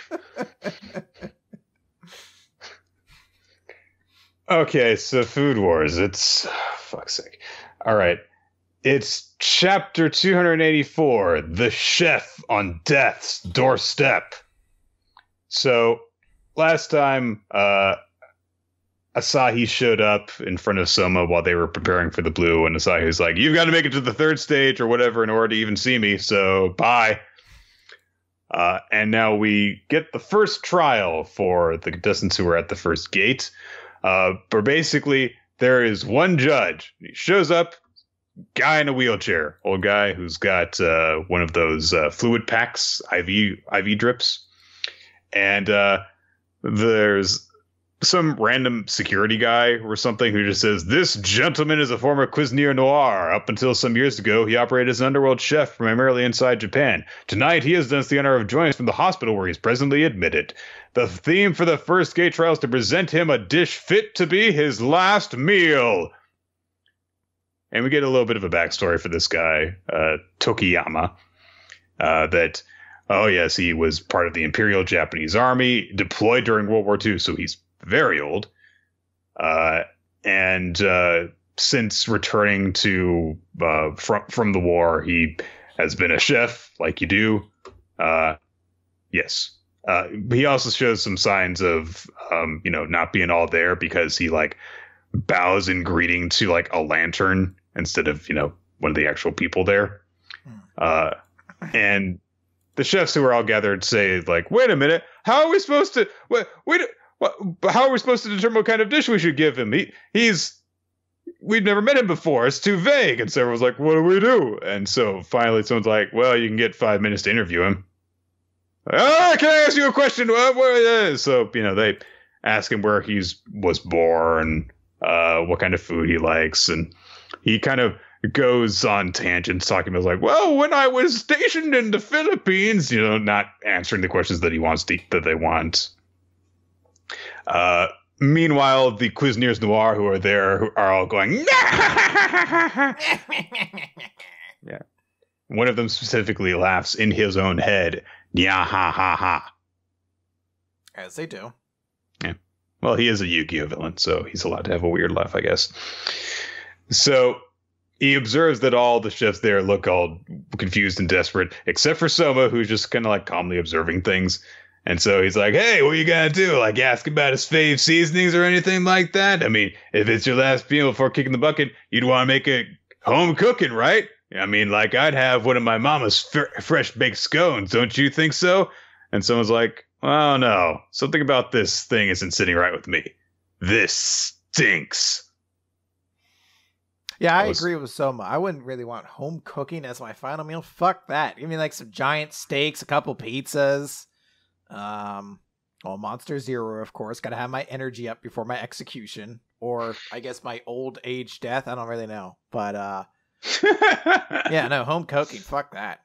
Okay, so Food Wars. It's... fuck's sake. All right. It's chapter 284, The Chef on Death's Doorstep. So, last time, Asahi showed up in front of Soma while they were preparing for the blue, and Asahi was like, you've got to make it to the 3rd stage or whatever in order to even see me, so bye. And now we get the first trial for the contestants who are at the first gate. But basically, there is one judge. He shows up, guy in a wheelchair, old guy who's got one of those fluid packs, IV drips. And there's some random security guy or something who just says, this gentleman is a former cuisinier noir. Up until some years ago, he operated as an underworld chef primarily inside Japan. Tonight, he has done us the honor of joining us from the hospital where he's presently admitted. The theme for the first gate trial is to present him a dish fit to be his last meal. And we get a little bit of a backstory for this guy, Tokiyama, that, oh yes, he was part of the Imperial Japanese Army, deployed during World War II, so he's very old. And since returning to from the war, he has been a chef, like you do. Yes. He also shows some signs of, not being all there because he like bows in greeting to like a lantern instead of, one of the actual people there. And the chefs who are all gathered say like, wait a minute, how are we supposed to how are we supposed to determine what kind of dish we should give him? He's we've never met him before. It's too vague. And so everyone's like, what do we do? And so finally someone's like, well, you can get 5 minutes to interview him. Can I ask you a question? So, they ask him where he was born, what kind of food he likes. And he kind of goes on tangents talking about like, well, when I was stationed in the Philippines, not answering the questions that he wants that they want. Meanwhile, the Cuisiniers Noir who are there who are all going, yeah. One of them specifically laughs in his own head. Yeah, ha, ha, ha. As they do. Yeah. Well, he is a Yu-Gi-Oh villain, so he's allowed to have a weird laugh, I guess. So he observes that all the chefs there look all confused and desperate, except for Soma, who's just kind of like calmly observing things. And so he's like, hey, what you gonna do? Like, ask about his fave seasonings or anything like that? I mean, if it's your last meal before kicking the bucket, you'd want to make it home cooking, right? I mean, like, I'd have one of my mama's fresh baked scones. Don't you think so? And someone's like, oh, no. Something about this thing isn't sitting right with me. This stinks. Yeah, I agree with Soma. I wouldn't really want home cooking as my final meal. Fuck that. Give me like some giant steaks, a couple pizzas. Monster Zero, of course. Gotta have my energy up before my execution. Or, I guess, my old age death. I don't really know. But, yeah, no, home cooking. Fuck that.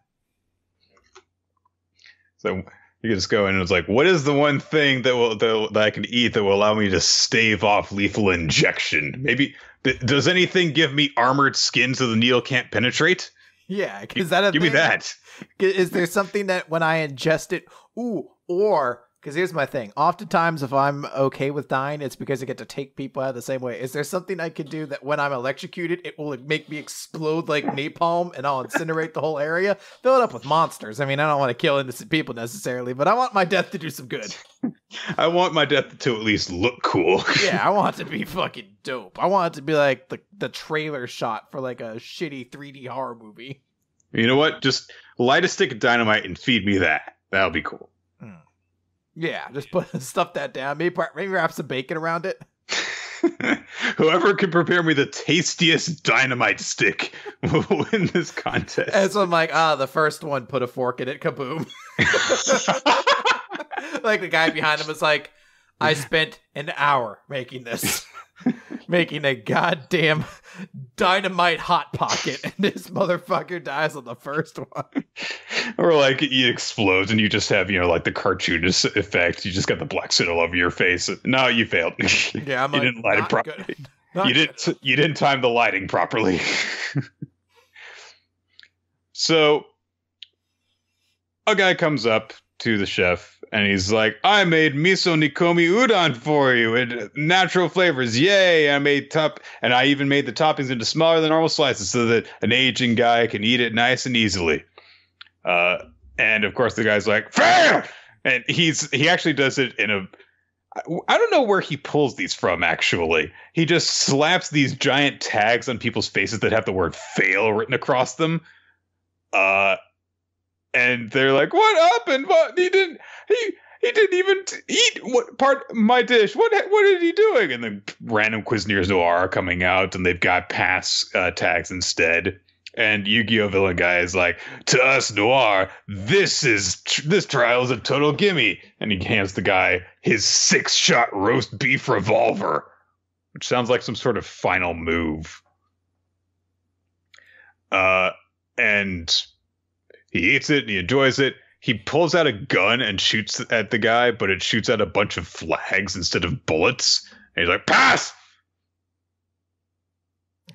So you can just go in and it's like, what is the one thing that I can eat that will allow me to stave off lethal injection? Maybe does anything give me armored skin so the needle can't penetrate? Yeah, is that a give thing? Me that? Is there something that when I ingest it, or because here's my thing. Oftentimes, if I'm okay with dying, it's because I get to take people out the same way. Is there something I could do that when I'm electrocuted, it will make me explode like napalm and I'll incinerate the whole area? Fill it up with monsters. I mean, I don't want to kill innocent people necessarily, but I want my death to do some good. I want my death to at least look cool. Yeah, I want it to be fucking dope. I want it to be like the trailer shot for like a shitty 3D horror movie. You know what? Just light a stick of dynamite and feed me that. That'll be cool. Yeah, just stuff that down. Maybe wrap some bacon around it. Whoever can prepare me the tastiest dynamite stick will win this contest. And so I'm like, the first one, put a fork in it, kaboom. Like the guy behind him was like, I spent an hour making this. Making a goddamn dynamite hot pocket, and this motherfucker dies on the first one. Or like it explodes and you just have, like the cartoonist effect. You just got the black soot all over your face. No, you failed. Yeah, I'm you didn't light it properly. You didn't time the lighting properly. So a guy comes up to the chef and he's like, I made miso nikomi udon for you and natural flavors. Yay. And I even made the toppings into smaller than normal slices so that an aging guy can eat it nice and easily. And of course the guy's like, fail! And he actually does it in I don't know where he pulls these from, actually. He just slaps these giant tags on people's faces that have the word fail written across them. And they're like, what happened? What? He didn't even eat my dish. What is he doing? And then random Cuisiniers Noir are coming out and they've got pass tags instead. And Yu-Gi-Oh! Villain guy is like, to us, Noir, this trial is a total gimme. And he hands the guy his 6-shot roast beef revolver, which sounds like some sort of final move. And he eats it and he enjoys it. He pulls out a gun and shoots at the guy, but it shoots out a bunch of flags instead of bullets. And he's like, pass!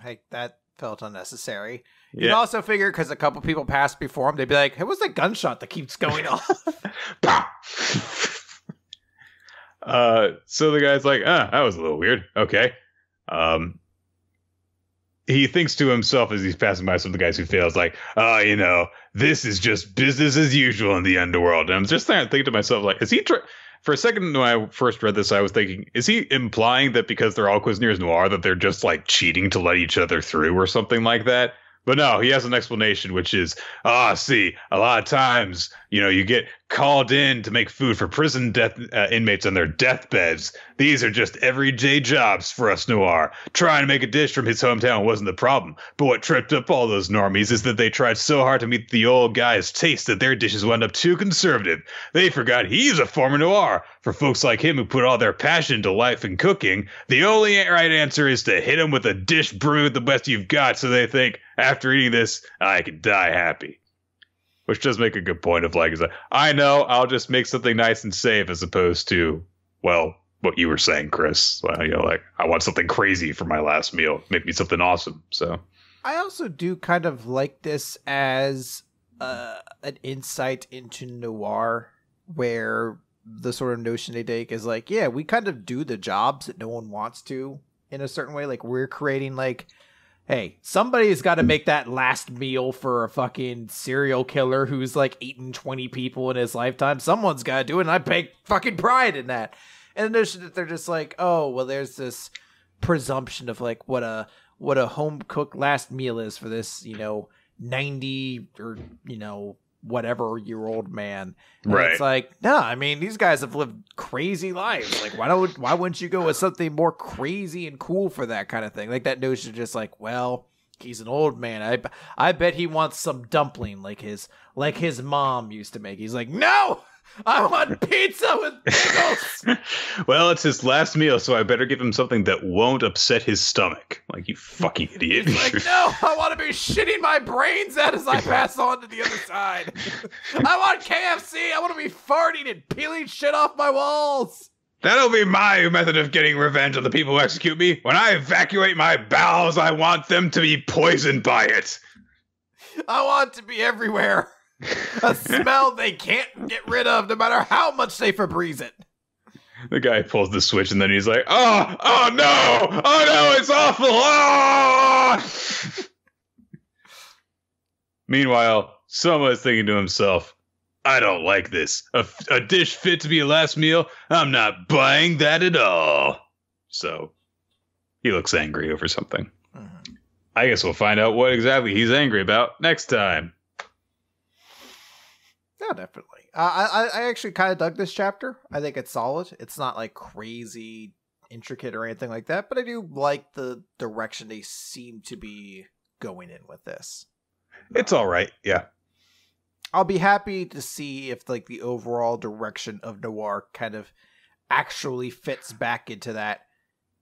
Like, that felt unnecessary. Yeah. You'd also figure, because a couple people passed before him, they'd be like, hey, what's that gunshot that keeps going off? So the guy's like, that was a little weird. Okay. He thinks to himself as he's passing by some of the guys who fails, like, this is just business as usual in the underworld. And I'm just thinking to myself, like, is he for a second when I first read this, I was thinking, is he implying that because they're all Cuisiniers Noir that they're just like cheating to let each other through or something like that? But no, he has an explanation, which is, see, a lot of times You get called in to make food for prison inmates on their deathbeds. These are just everyday jobs for us Noir. Trying to make a dish from his hometown wasn't the problem, but what tripped up all those normies is that they tried so hard to meet the old guy's taste that their dishes wound up too conservative. They forgot he's a former Noir. For folks like him who put all their passion into life and cooking, the only right answer is to hit them with a dish brewed the best you've got, so they think, after eating this, I can die happy. Which does make a good point of like, I know, I'll just make something nice and safe, as opposed to, well, what you were saying, Chris. Well, like, I want something crazy for my last meal. Make me something awesome. So I also do kind of like this as an insight into noir, where the sort of notion they take is like, yeah, we kind of do the jobs that no one wants to in a certain way. Like, we're creating like, hey, somebody's got to make that last meal for a fucking serial killer who's like eaten 20 people in his lifetime. Someone's got to do it, and I take fucking pride in that. And they're just like, oh, well, there's this presumption of like what a home cooked last meal is for this, 90 or whatever year old man. And right. It's like, no, I mean, these guys have lived crazy lives. Like, why wouldn't you go with something more crazy and cool for that kind of thing? Like that notion of just like, well, he's an old man. I bet he wants some dumpling like his mom used to make. He's like, no, I want pizza with pickles. Well, it's his last meal, so I better give him something that won't upset his stomach. Like, you fucking idiot. He's like, no, I want to be shitting my brains out as I pass on to the other side. I want KFC. I want to be farting and peeling shit off my walls. That'll be my method of getting revenge on the people who execute me. When I evacuate my bowels, I want them to be poisoned by it. I want to be everywhere. A smell they can't get rid of no matter how much they Febreze it. The guy pulls the switch and then he's like, oh no, it's awful. Oh! Meanwhile, Soma is thinking to himself, I don't like this. A dish fit to be a last meal? I'm not buying that at all. So he looks angry over something. Mm-hmm. I guess we'll find out what exactly he's angry about next time. Yeah, definitely. I actually kind of dug this chapter. I think it's solid. It's not like crazy intricate or anything like that, but I do like the direction they seem to be going in with this. It's all right. Yeah. I'll be happy to see if like the overall direction of noir kind of actually fits back into that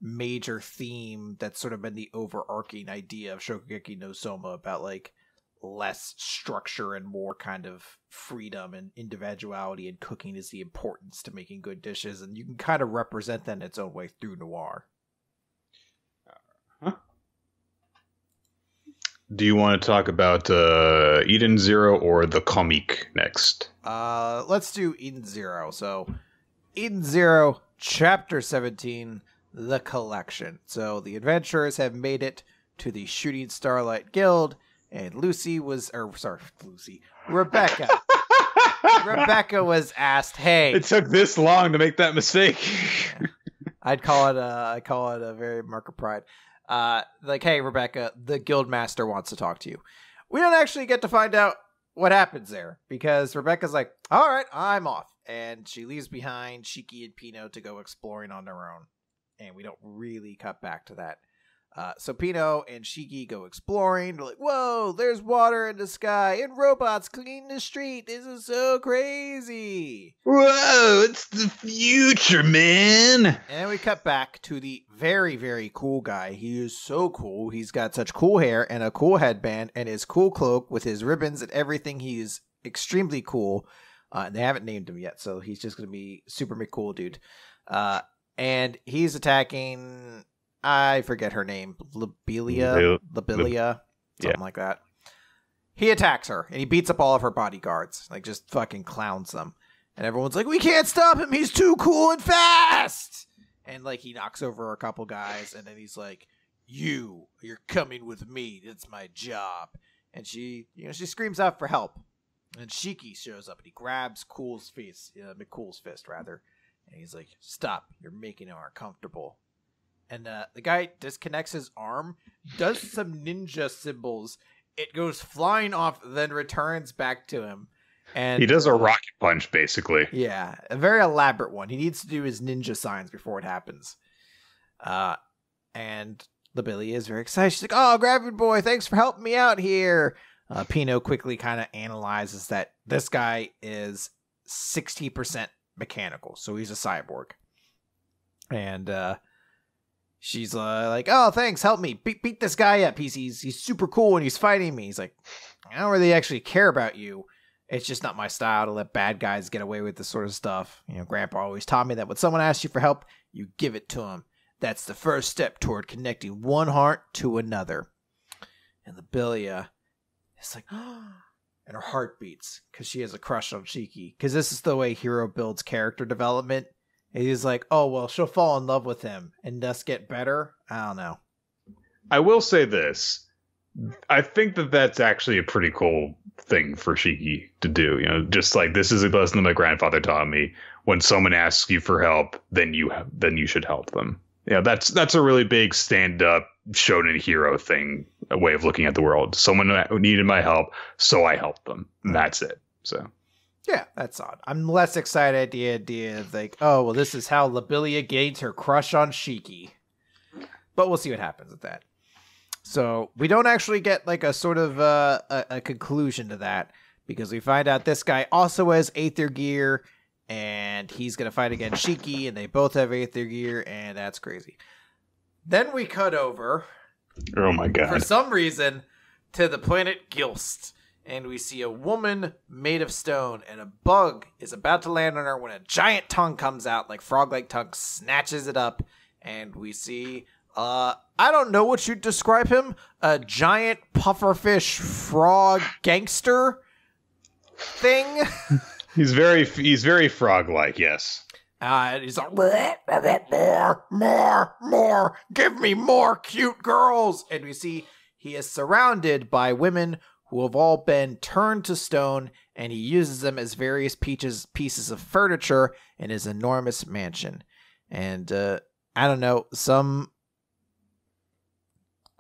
major theme that's sort of been the overarching idea of Shokugeki no Soma, about like less structure and more kind of freedom and individuality, and cooking is the importance to making good dishes, and you can kind of represent that in its own way through noir. Do you want to talk about Eden Zero or the comic next? Let's do Eden Zero. So Eden Zero, Chapter 17, The Collection. So the adventurers have made it to the Shooting Starlight Guild, and Rebecca. Rebecca was asked, "Hey, it took this long to make that mistake." I'd call it a very mark of pride. Like, hey, Rebecca, the Guildmaster wants to talk to you. We don't actually get to find out what happens there, because Rebecca's like, all right, I'm off, and she leaves behind Shiki and Pino to go exploring on their own, and we don't really cut back to that. So Pino and Shiki go exploring. They're like, whoa, there's water in the sky and robots cleaning the street. This is so crazy. Whoa, it's the future, man. And then we cut back to the very, very cool guy. He is so cool. He's got such cool hair and a cool headband and his cool cloak with his ribbons and everything. He is extremely cool. They haven't named him yet, so he's just going to be super McCool dude. And he's attacking... I forget her name. Labilia, something like that. He attacks her, and he beats up all of her bodyguards. Like, just fucking clowns them. And everyone's like, we can't stop him! He's too cool and fast! And, like, he knocks over a couple guys, and then he's like, you're coming with me. It's my job. And she screams out for help. And Shiki shows up, and he grabs McCool's fist, rather. And he's like, stop. You're making it uncomfortable. And the guy disconnects his arm, does some ninja symbols. It goes flying off, then returns back to him. And he does a rocket punch, basically. Yeah, a very elaborate one. He needs to do his ninja signs before it happens. And Lobelia is very excited. She's like, "Oh, Gravity Boy, thanks for helping me out here." Pino quickly kind of analyzes that this guy is 60% mechanical, so he's a cyborg. And she's like, "Oh, thanks, help me beat this guy up. He's super cool and he's fighting me." He's like, "I don't really actually care about you. It's just not my style to let bad guys get away with this sort of stuff. You know, Grandpa always taught me that when someone asks you for help, you give it to them. That's the first step toward connecting one heart to another." And Lobelia is like, and her heart beats because she has a crush on Shiki. Because this is the way Hero builds character development. And he's like, "Oh, well, she'll fall in love with him and thus get better." I don't know. I will say this. I think that that's actually a pretty cool thing for Shiki to do. You know, just like, this is a lesson that my grandfather taught me. When someone asks you for help, then you should help them. Yeah, that's a really big stand-up shonen hero thing, a way of looking at the world. Someone needed my help, so I helped them. And that's it. So yeah, that's odd. I'm less excited at the idea of like, oh, well, this is how Lobelia gains her crush on Shiki. But we'll see what happens with that. So we don't actually get like a sort of a conclusion to that, because we find out this guy also has Aether Gear, and he's going to fight against Shiki, and they both have Aether Gear, and that's crazy. Then we cut over, oh my god, for some reason, to the planet Gilst, and we see a woman made of stone, and a bug is about to land on her when a giant tongue comes out, like frog-like tongue, snatches it up, and we see, I don't know what you'd describe him, a giant pufferfish frog gangster thing. He's very frog-like, yes. And he's like, more, give me more cute girls. And we see he is surrounded by women who have all been turned to stone, and he uses them as various pieces of furniture in his enormous mansion. And I don't know, some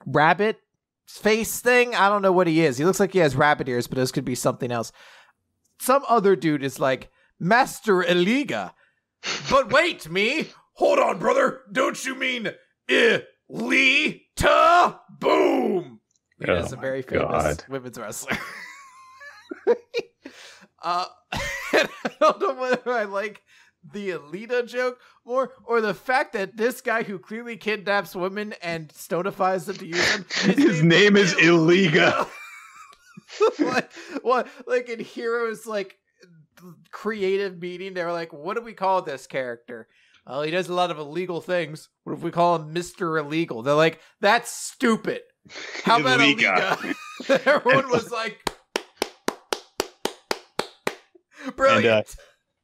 rabbit face thing? I don't know what he is. He looks like he has rabbit ears, but this could be something else. Some other dude is like, "Master Eliga." But wait, me? Hold on, brother. Don't you mean Elita? Boom! He is a very famous women's wrestler. I don't know whether I like the Elita joke more, or the fact that this guy who clearly kidnaps women and stonifies them to use them, his name is Eliga. what? Like in Heroes, like creative meeting, they were like, "What do we call this character?" "Oh, he does a lot of illegal things. What if we call him Mr. Illegal?" They're like, "That's stupid. How about Eliga?" Everyone was like, brilliant. And,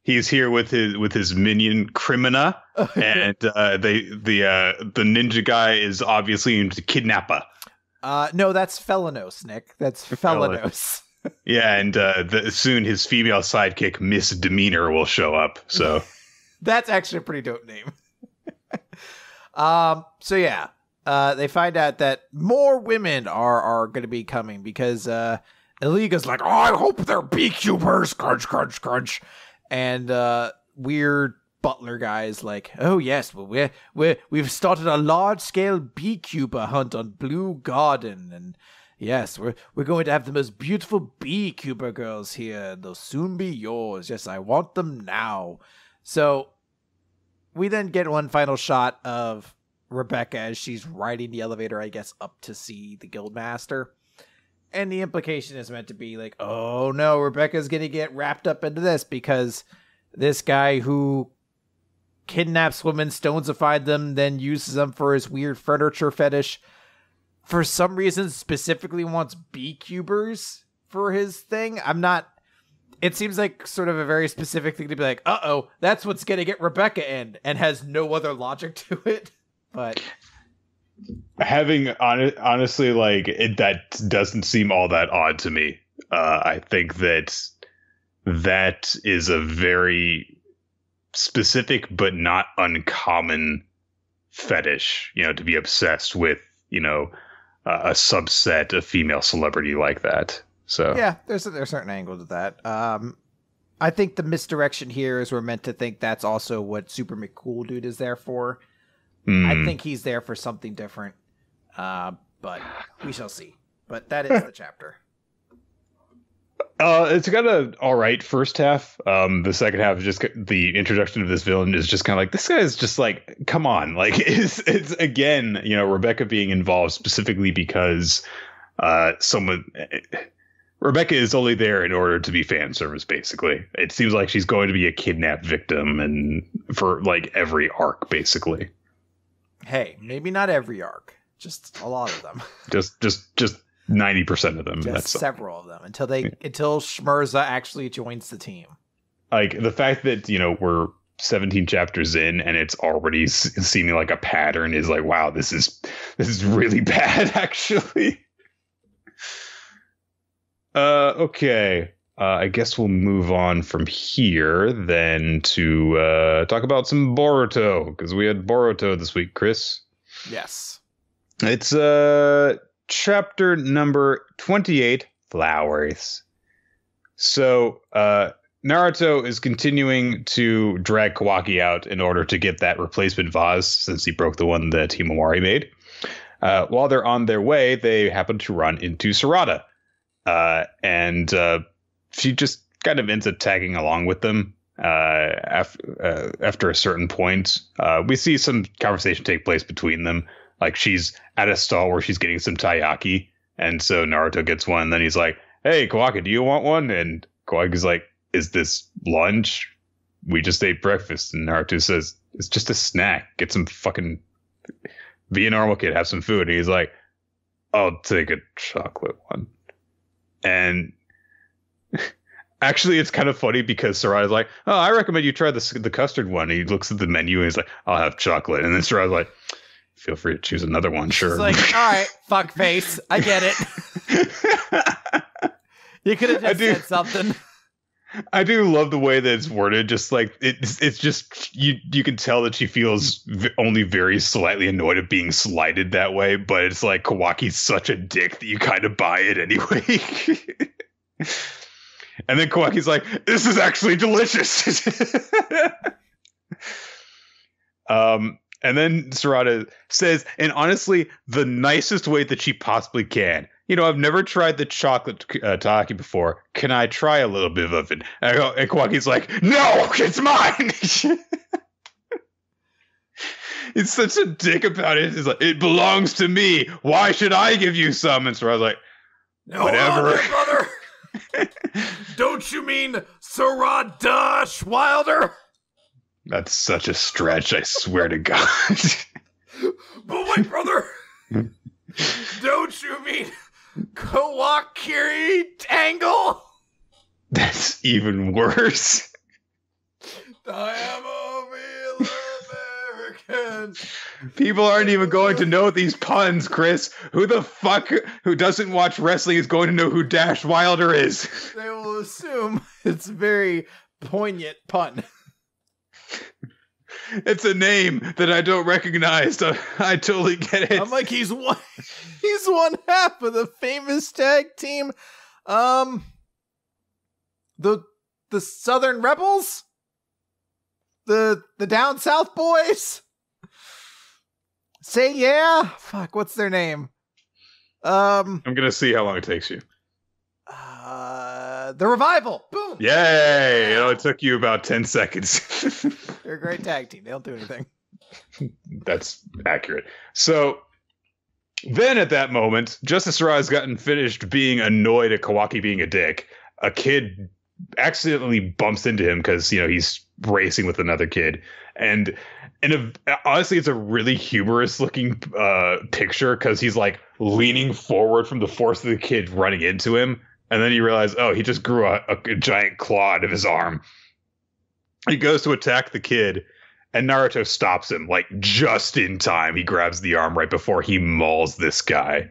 he's here with his minion Crimina, and the ninja guy is obviously into Kidnapper. No, that's Felanos, Nick. That's Felanos. Yeah, and soon his female sidekick, Miss Demeanor, will show up. So that's actually a pretty dope name. So yeah, they find out that more women are going to be coming, because Eliga's like, "Oh, I hope they're beekeepers." Crunch, crunch, crunch. And weird butler guy is like, "Oh yes, well we've started a large scale beekeeper hunt on Blue Garden, and yes, we're going to have the most beautiful beekeeper girls here, and they'll soon be yours. Yes, I want them now." So we then get one final shot of Rebecca as she's riding the elevator, I guess, up to see the Guildmaster. And the implication is meant to be like, oh no, Rebecca's going to get wrapped up into this, because this guy who kidnaps women, stonesified them, then uses them for his weird furniture fetish, for some reason specifically wants beekeepers for his thing. It seems like sort of a very specific thing to be like, uh-oh, that's what's going to get Rebecca in, and has no other logic to it. But honestly, like, that doesn't seem all that odd to me. I think that is a very specific but not uncommon fetish, to be obsessed with, a subset of female celebrity like that. So yeah, there's a certain angle to that. I think the misdirection here is we're meant to think that's also what Super McCool Dude is there for. I think he's there for something different, but we shall see. But that is the chapter. It's got a all right first half. The second half is just the introduction of this villain is just kind of like, this guy is just like, come on, like it's again, Rebecca being involved specifically because Rebecca is only there in order to be fan service. Basically, it seems like she's going to be a kidnapped victim, and for like every arc, basically. Hey, maybe not every arc, just a lot of them. just 90% of them. That's several of them until Schmerza actually joins the team. Like the fact that we're 17 chapters in and it's already seeming like a pattern is like, wow, this is really bad actually. Okay. I guess we'll move on from here then to talk about some Boruto, because we had Boruto this week, Chris. Yes. It's chapter number 28, Flowers. So Naruto is continuing to drag Kawaki out in order to get that replacement vase, since he broke the one that Himawari made. While they're on their way, they happen to run into Sarada. And she just kind of ends up tagging along with them after a certain point. We see some conversation take place between them. Like she's at a stall where she's getting some taiyaki. And so Naruto gets one. And then he's like, hey, Kawaki, do you want one? And Kawaki's like, is this lunch? We just ate breakfast. And Naruto says, it's just a snack. Get some fucking... Be a normal kid. Have some food. And he's like, I'll take a chocolate one. And actually, it's kind of funny because Sarada's like, oh, I recommend you try the custard one. And he looks at the menu and he's like, I'll have chocolate. And then Sarada's like, feel free to choose another one. Sure. She's like, all right, fuck face. I get it. You could have just said something. I do love the way that it's worded. Just like it's just you can tell that she feels only very slightly annoyed at being slighted that way. But it's like Kawaki's such a dick that you kind of buy it anyway. And then Kawaki's like, this is actually delicious. And then Sarada says, and honestly, the nicest way that she possibly can. I've never tried the chocolate taiyaki before. Can I try a little bit of it? And Kawaki's like, no, it's mine. He's such a dick about it. He's like, it belongs to me. Why should I give you some? And Sarada's like, no, whatever. Brother. Don't you mean Sarada Wilder? That's such a stretch, I swear to God. But wait, brother. Don't you mean Kawakiri Tangle? That's even worse. I am a real American. People aren't even going to know these puns, Chris. Who the fuck who doesn't watch wrestling is going to know who Dash Wilder is? They will assume it's a very poignant pun. It's a name that I don't recognize. I totally get it. I'm like, he's one half of the famous tag team. The Southern Rebels? The Down South Boys? Say yeah? Fuck, what's their name? I'm gonna see how long it takes you. The Revival. Boom. Yay! It took you about 10 seconds. They're a great tag team. They don't do anything. That's accurate. So then at that moment, just as Sarai's gotten finished being annoyed at Kawaki being a dick, a kid accidentally bumps into him because, he's racing with another kid. And honestly, it's a really humorous looking picture because he's like leaning forward from the force of the kid running into him. And then you realize, oh, he just grew a giant claw out of his arm. He goes to attack the kid, and Naruto stops him, like, just in time. He grabs the arm right before he mauls this guy.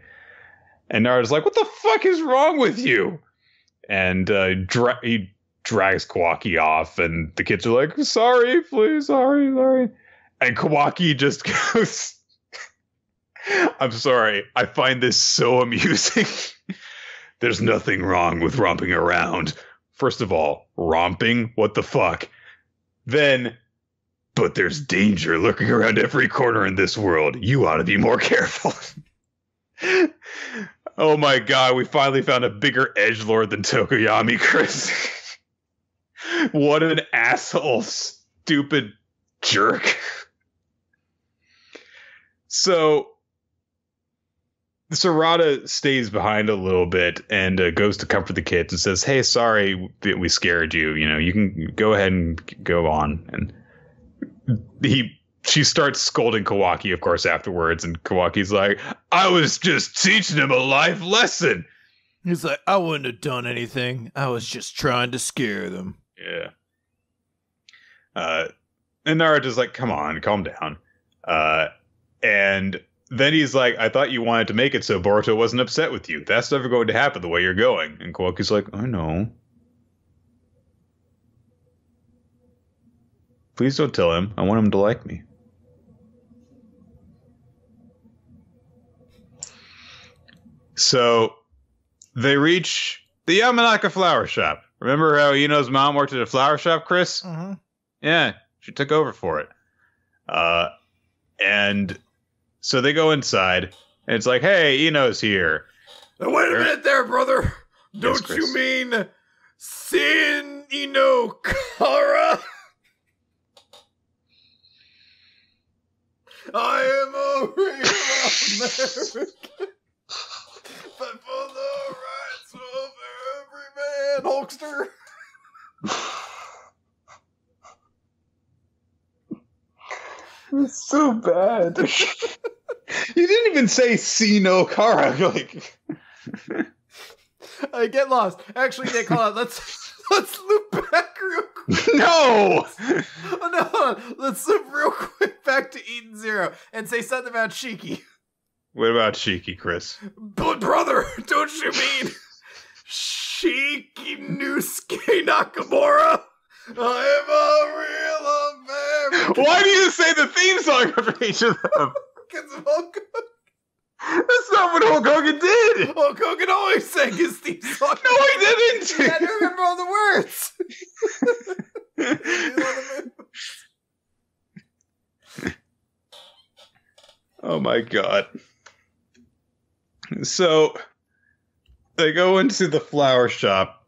And Naruto's like, what the fuck is wrong with you? And he drags Kawaki off, and the kids are like, sorry, please, sorry. And Kawaki just goes, I'm sorry, I find this so amusing. there's nothing wrong with romping around. First of all, romping? What the fuck? Then, but there's danger lurking around every corner in this world. You ought to be more careful. Oh my god, we finally found a bigger edgelord than Tokoyami, Chris. What an asshole, stupid jerk. So, Sarada stays behind a little bit and goes to comfort the kids and says, hey, sorry that we scared you. You know, you can go ahead and go on. And she starts scolding Kawaki, of course, afterwards. And Kawaki's like, I was just teaching him a life lesson. He's like, I wouldn't have done anything. I was just trying to scare them. Yeah. And Naruto's like, come on, calm down. And then he's like, I thought you wanted to make it so Boruto wasn't upset with you. That's never going to happen the way you're going. And Kawaki's like, I know. Please don't tell him. I want him to like me. So they reach the Yamanaka flower shop. Remember how Ino's mom worked at a flower shop, Chris? Mm-hmm. Yeah, she took over for it. And so they go inside, and it's like, hey, Ino's here. Now, wait a minute there, brother. Yes, Don't you mean Sin Ino Kara? I am a real American. Fight for the rights of every man, Hulkster. It's so bad. You didn't even say Sino Kara. Like, I get lost. Actually, Nick, hold on. Let's loop back real quick. No! Oh, no, let's loop real quick back to Eden Zero and say something about Shiki. What about Shiki, Chris? But brother, don't you mean Shikinusuke Nakamura? I'm a real American. Why do you say the theme song for each of them? Because of Hulk Hogan. That's not what Hulk Hogan did. Hulk Hogan always sang his theme song. No, he didn't. You had to remember all the words. Oh my god. So they go into the flower shop,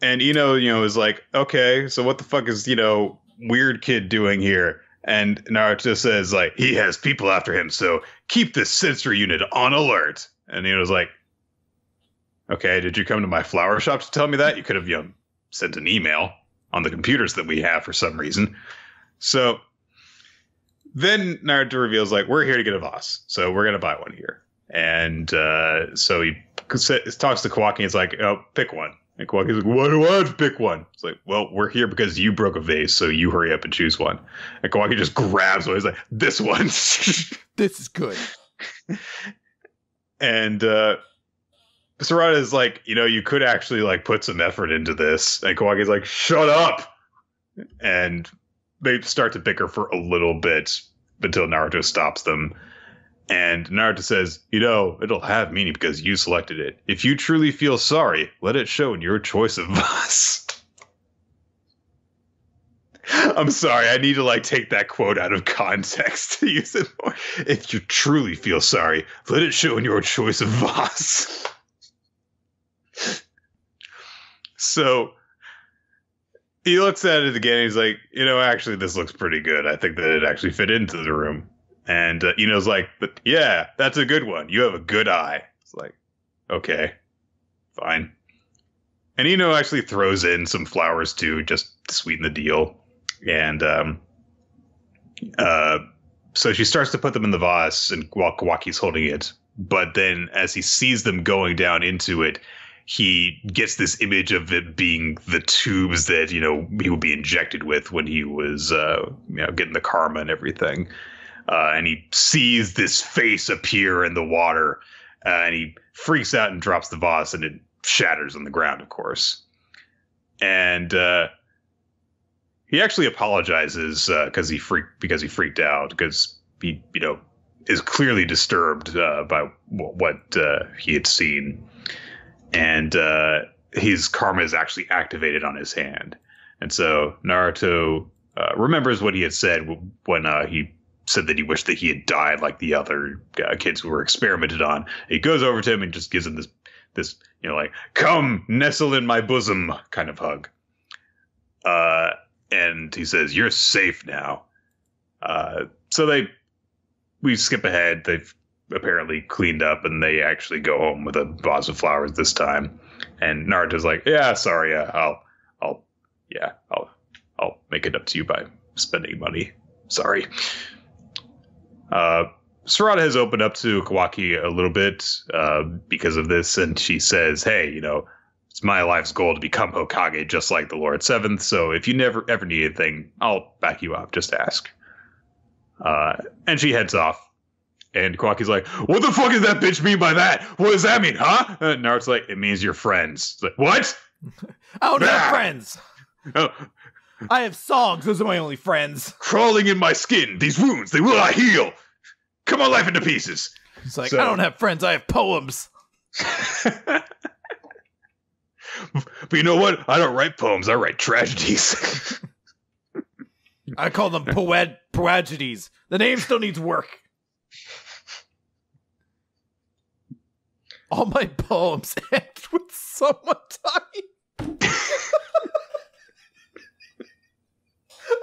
and Ino, is like, okay, so what the fuck is, weird kid doing here? And Naruto says, like, he has people after him, so keep the sensory unit on alert. And Ino's like, okay, did you come to my flower shop to tell me that? You could have, sent an email on the computers that we have for some reason. So then Naruto reveals, like, we're here to get a Vase, so we're going to buy one here. And so he talks to Kawaki and he's like, oh, pick one. And Kawaki's like, why do I have to pick one? It's like, well, we're here because you broke a vase, so you hurry up and choose one. And Kawaki just grabs one. He's like, this one. This is good. And Sarada is like, you could actually, like, put some effort into this. And Kawaki's like, shut up. And they start to bicker for a little bit until Naruto stops them. And Naruto says, it'll have meaning because you selected it. If you truly feel sorry, let it show in your choice of Vase. I'm sorry, I need to, like, take that quote out of context to use it more. If you truly feel sorry, let it show in your choice of Vase. So he looks at it again and he's like, actually, this looks pretty good. I think that it actually fit into the room. And Ino's like, but yeah, that's a good one. You have a good eye. It's like, okay, fine. And Ino actually throws in some flowers too, just to sweeten the deal. And so she starts to put them in the vase, and while Kawaki's holding it. But then as he sees them going down into it, he gets this image of it being the tubes that, he would be injected with when he was, getting the karma and everything. And he sees this face appear in the water, and he freaks out and drops the vase, and it shatters on the ground, of course. And he actually apologizes because he freaked out, because he is clearly disturbed by what he had seen. and his karma is actually activated on his hand. And so Naruto remembers what he had said when he said that he wished that he had died like the other kids who were experimented on. He goes over to him and just gives him this like, come nestle in my bosom kind of hug. And he says, you're safe now. So we skip ahead. They've apparently cleaned up and they actually go home with a vase of flowers this time. And Naruto's like, yeah, sorry. I'll make it up to you by spending money. Sorry. Sarada has opened up to Kawaki a little bit because of this, and she says, hey, it's my life's goal to become Hokage just like the Lord Seventh, so if you ever need anything, I'll back you up. Just ask. And she heads off, and Kawaki's like, what the fuck does that bitch mean by that? What does that mean, huh? And Naruto's like, it means you're friends. It's like, what? I don't have friends. Oh. I have songs. Those are my only friends. Crawling in my skin. These wounds, they will not heal. Cut my life into pieces. It's like, I don't have friends. I have poems. But you know what? I don't write poems. I write tragedies. I call them poagedies. The name still needs work. All my poems end with someone dying.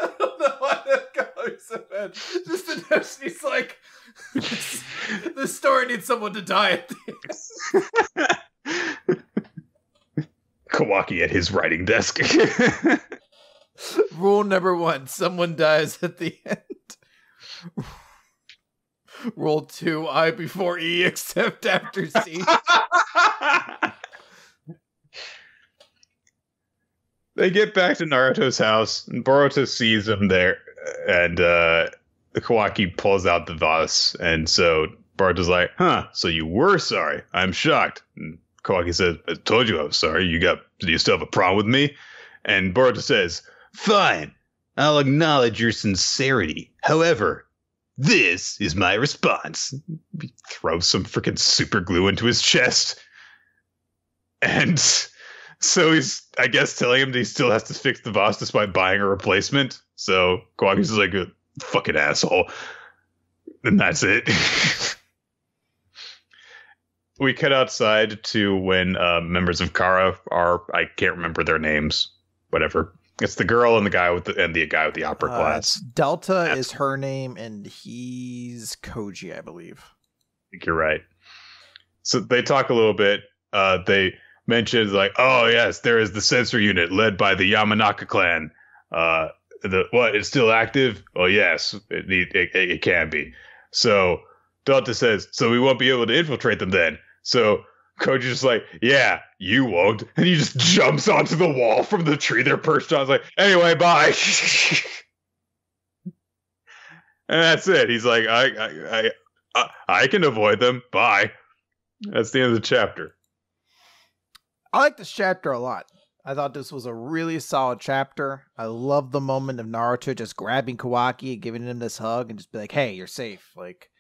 I don't know why that goes so bad. Just the notion he's like, the story needs someone to die at the end. Kawaki at his writing desk. Rule number 1, someone dies at the end. Rule 2, I before E except after C. They get back to Naruto's house, and Boruto sees him there, and Kawaki pulls out the vase, and so Boruto's like, huh, so you were sorry. I'm shocked. And Kawaki says, I told you I was sorry. Do you still have a problem with me? And Boruto says, fine, I'll acknowledge your sincerity. However, this is my response. He throws some freaking super glue into his chest. And so he's, I guess, telling him that he still has to fix the vase despite buying a replacement. So Kawaki's like a fucking asshole. And that's it. We cut outside to when members of Kara are, I can't remember their names, whatever. It's the girl and the guy with the opera glass. Delta is her name, and he's Koji, I believe. I think you're right. So they talk a little bit. They mentioned like, oh yes, there is the censor unit led by the Yamanaka clan. It's still active? Oh yes, it can be. So Delta says, so we won't be able to infiltrate them then. So Koji's just like, yeah, you won't. And he just jumps onto the wall from the tree they're perched on. He's like, anyway, bye. And that's it. He's like, I can avoid them. Bye. That's the end of the chapter. I like this chapter a lot. I thought this was a really solid chapter. I love the moment of Naruto just grabbing Kawaki and giving him this hug and just be like, hey, you're safe. Like,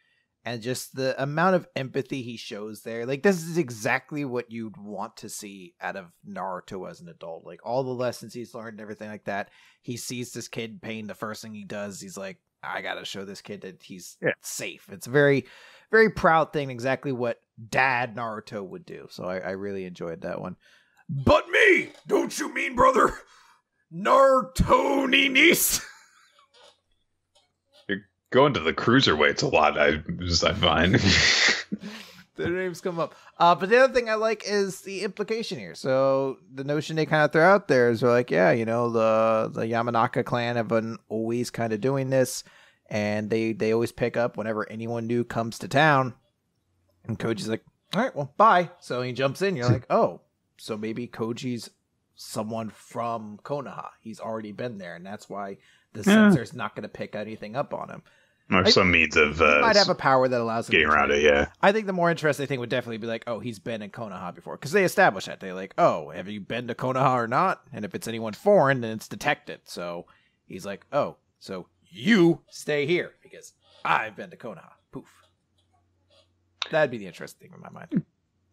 and just the amount of empathy he shows there. Like, this is exactly what you'd want to see out of Naruto as an adult. Like, all the lessons he's learned and everything like that. He sees this kid in pain. The first thing he does, he's like, I gotta show this kid that he's safe. It's a very, very proud thing. Exactly what Dad Naruto would do. So I really enjoyed that one. But me! Don't you mean, brother? Naruto niece? Going to the cruiserweights a lot, I find. Their names come up. But the other thing I like is the implication here. So the notion they kind of throw out there is like, yeah, the Yamanaka clan have been always kind of doing this, and they always pick up whenever anyone new comes to town. And Koji's like, all right, well, bye. So he jumps in. You're like, oh, so maybe Koji's someone from Konoha. He's already been there, and that's why the censor's not going to pick anything up on him. Or some means of... he might have a power that allows him getting around it, yeah. I think the more interesting thing would definitely be like, oh, he's been in Konoha before. Because they establish that. They're like, oh, have you been to Konoha or not? And if it's anyone foreign, then it's detected. So he's like, oh, so you stay here because I've been to Konoha. Poof. That'd be the interesting thing in my mind.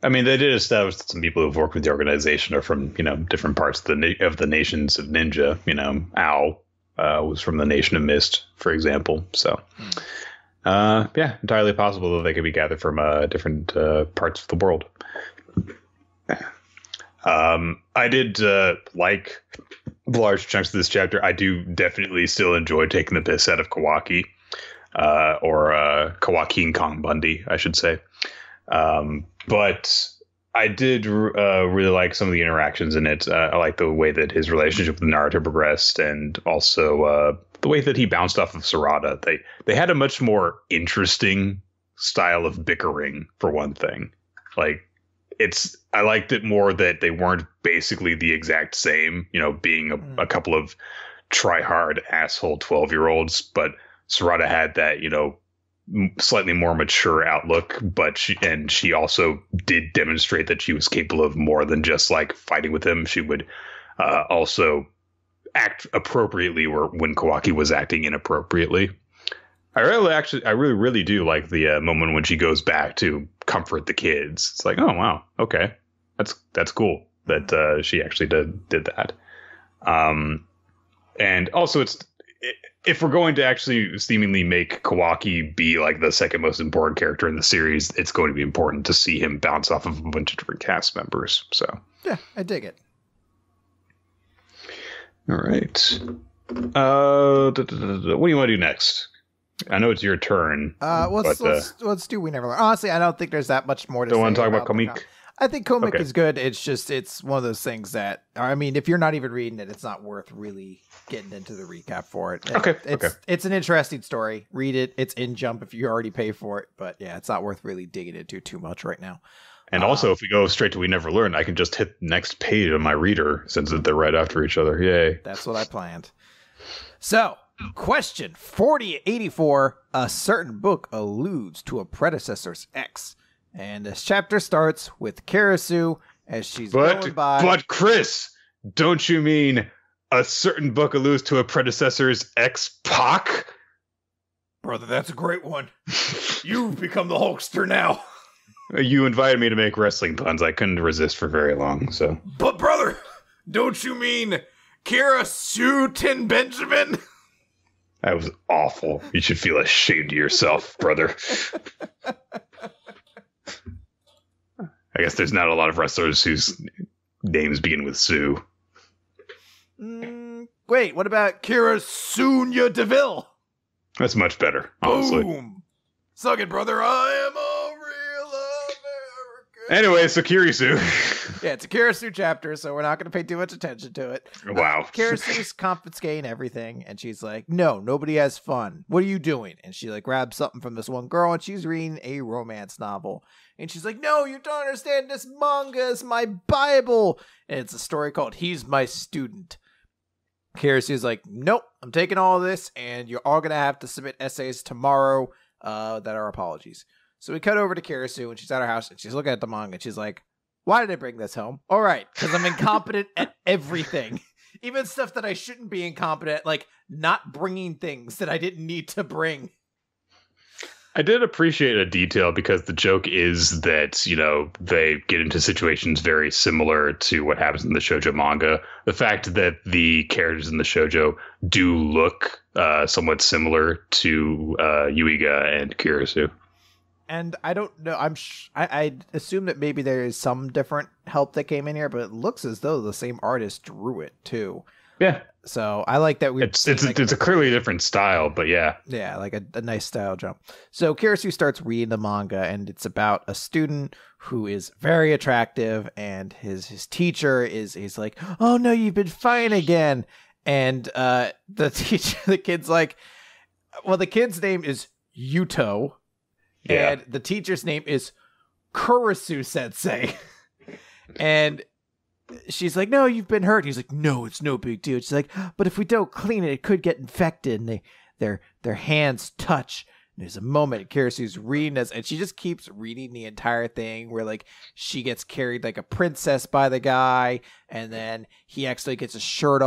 I mean, they did establish that some people who've worked with the organization are from, different parts of the nations of ninja. Ao was from the Nation of Mist, for example. So, yeah, entirely possible that they could be gathered from different parts of the world. I did like large chunks of this chapter. I do definitely still enjoy taking the piss out of Kawaki, or Kawaki Kong Bundy, I should say. But I did really like some of the interactions in it. I like the way that his relationship with Naruto progressed, and also the way that he bounced off of Sarada. They had a much more interesting style of bickering, for one thing. Like, I liked it more that they weren't basically the exact same, being a couple of try-hard asshole 12-year-olds, but Sarada had that, slightly more mature outlook, but she also did demonstrate that she was capable of more than just like fighting with him. She would also act appropriately when Kawaki was acting inappropriately. I really do like the moment when she goes back to comfort the kids. It's like, oh wow, okay, that's cool that she actually did that. And also, if we're going to actually seemingly make Kawaki be like the second most important character in the series, it's going to be important to see him bounce off of a bunch of different cast members. So yeah, I dig it. All right. What do you want to do next? I know it's your turn. Let's do We Never Learn. Honestly, I don't think there's that much more to say. Don't want to talk about Komik? I think Komik is good. It's one of those things that, I mean, if you're not even reading it, it's not worth really getting into the recap for it. It's an interesting story. Read it. It's in Jump if you already pay for it. But yeah, it's not worth really digging into too much right now. And also, if we go straight to We Never Learn, I can just hit next page on my reader since they're right after each other. Yay. That's what I planned. So, question 4084. A certain book alludes to a predecessor's ex. And this chapter starts with Karasu as she's going by. But Chris, don't you mean a certain book alludes to a predecessor's ex-Pac? Brother, that's a great one. You've become the Hulkster now. You invited me to make wrestling puns. I couldn't resist for very long, so. But brother, don't you mean Karasu Tin Benjamin? That was awful. You should feel ashamed of yourself, brother. I guess there's not a lot of wrestlers whose names begin with Sue. Wait, what about Kira Sonya Deville? That's much better, honestly. Boom! Suck it, brother. I am a real American. Anyway, so Kirisu. Yeah, it's a Kirisu chapter, so we're not going to pay too much attention to it. Wow. Kirisu's confiscating everything, and she's like, no, nobody has fun. What are you doing? And she like grabs something from this one girl, and she's reading a romance novel. And she's like, no, you don't understand. This manga is my Bible. And it's a story called He's My Student. Kirisu's like, nope, I'm taking all of this, and you're all going to have to submit essays tomorrow that are apologies. So we cut over to Kirisu, and she's at her house, and she's looking at the manga, and she's like, why did I bring this home? All right, because I'm incompetent at everything. Even stuff that I shouldn't be incompetent at, like not bringing things that I didn't need to bring. I did appreciate a detail because the joke is that, they get into situations very similar to what happens in the shoujo manga. The fact that the characters in the shoujo do look somewhat similar to Yuiga and Kirisu. And I don't know. I assume that maybe there is some different help that came in here, but it looks as though the same artist drew it too. Yeah. So I like that it's a clearly different style, but yeah. Yeah, like a nice style jump. So Kirisu starts reading the manga, and it's about a student who is very attractive, and his teacher is like, oh no, you've been fine again. And the kid's like, well, the kid's name is Yuto. Yeah. And the teacher's name is Kurisu Sensei. And she's like, no, you've been hurt. He's like, no, it's no big deal. She's like, but if we don't clean it, it could get infected. And their hands touch, There's a moment Kirisu's reading this, and she just keeps reading the entire thing where like she gets carried like a princess by the guy, and then he actually gets his shirt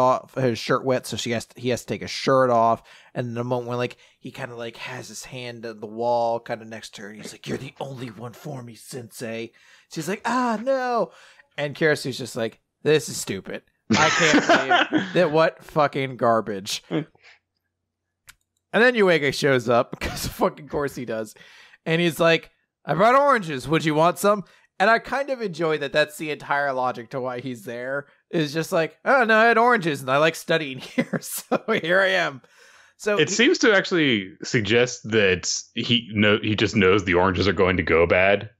wet, so he has to take his shirt off. And in the moment when like he kind of like has his hand on the wall kind of next to her, and he's like, "You're the only one for me, sensei." She's like, "Ah, no." And Kirisu's just like, "This is stupid. I can't believe that. What fucking garbage." And then Uega shows up, because of fucking course he does. And he's like, "I brought oranges. Would you want some?" And I kind of enjoy that that's the entire logic to why he's there. Is just like, "Oh, no, I had oranges, and I like studying here, so here I am." So it seems to actually suggest that he just knows the oranges are going to go bad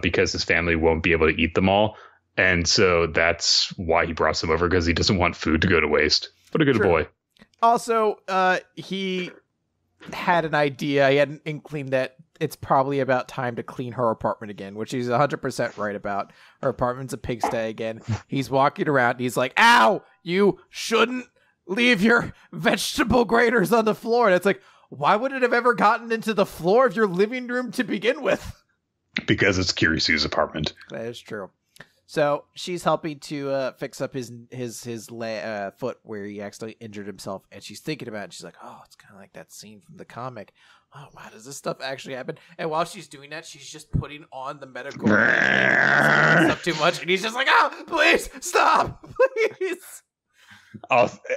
because his family won't be able to eat them all. And so that's why he brought some over, because he doesn't want food to go to waste. What a good boy. Also, he had an idea. He had an inkling that it's probably about time to clean her apartment again, which he's 100% right about. Her apartment's a pigsty again. He's walking around. And he's like, "Ow, you shouldn't leave your vegetable graters on the floor." And it's like, why would it have ever gotten into the floor of your living room to begin with? Because it's Kirisu's apartment. That is true. So she's helping to fix up his foot where he actually injured himself, and she's thinking about it. She's like, "Oh, it's kind of like that scene from the comic. Oh, wow, does this stuff actually happen?" And while she's doing that, she's just putting on the medical stuff too much, and he's just like, "Oh, please stop, please."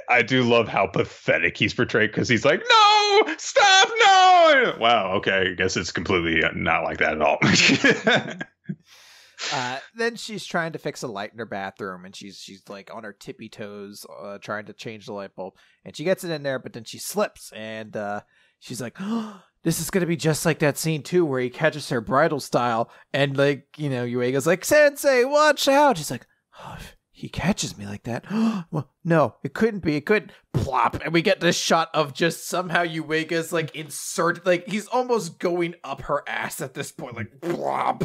I do love how pathetic he's portrayed, because he's like, "No, stop, no." Wow, okay, I guess it's completely not like that at all. Then she's trying to fix a light in her bathroom, and she's like on her tippy toes trying to change the light bulb, and she gets it in there, but then she slips, and she's like, "Oh, this is gonna be just like that scene too where he catches her bridal style." And like, you know, Yuega's like, "Sensei, watch out." She's like, "Oh, if he catches me like that." Well, no, it couldn't be. It couldn't. Plop, and we get this shot of just somehow Yuega's like inserted, like he's almost going up her ass at this point, like plop.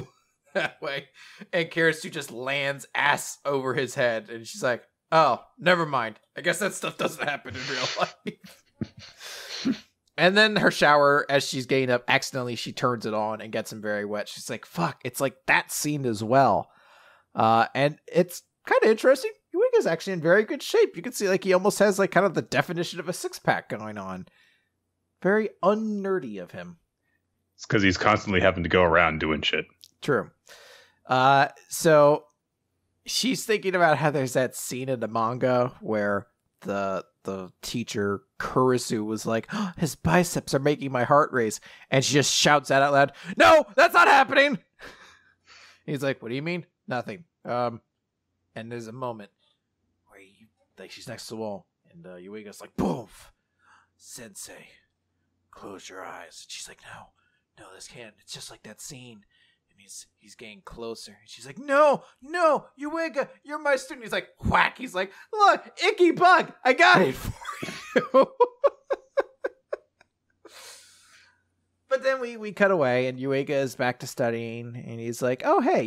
That way, and Kirisu just lands ass over his head, and she's like, "Oh, never mind. I guess that stuff doesn't happen in real life." And then her shower, as she's getting up, accidentally she turns it on and gets him very wet. She's like, "Fuck!" It's like that scene as well, and it's kind of interesting. Yuiga's actually in very good shape. You can see like he almost has like kind of the definition of a 6-pack going on. Very unnerdy of him. It's because he's constantly having to go around doing shit. True. So she's thinking about how there's that scene in the manga where the teacher Kurisu was like, "Oh, his biceps are making my heart race," and she just shouts that out loud, "No, that's not happening." He's like, "What do you mean?" "Nothing." And there's a moment where she's next to the wall, and Yuiga's like, "Boom, Sensei, close your eyes." And she's like, "No, this can't. It's just like that scene." And he's getting closer. And she's like, no, Uega, you're my student. He's like, whack. He's like, "Look, icky bug. I got it for you." But then we cut away, and Uega is back to studying. And he's like, "Oh, hey,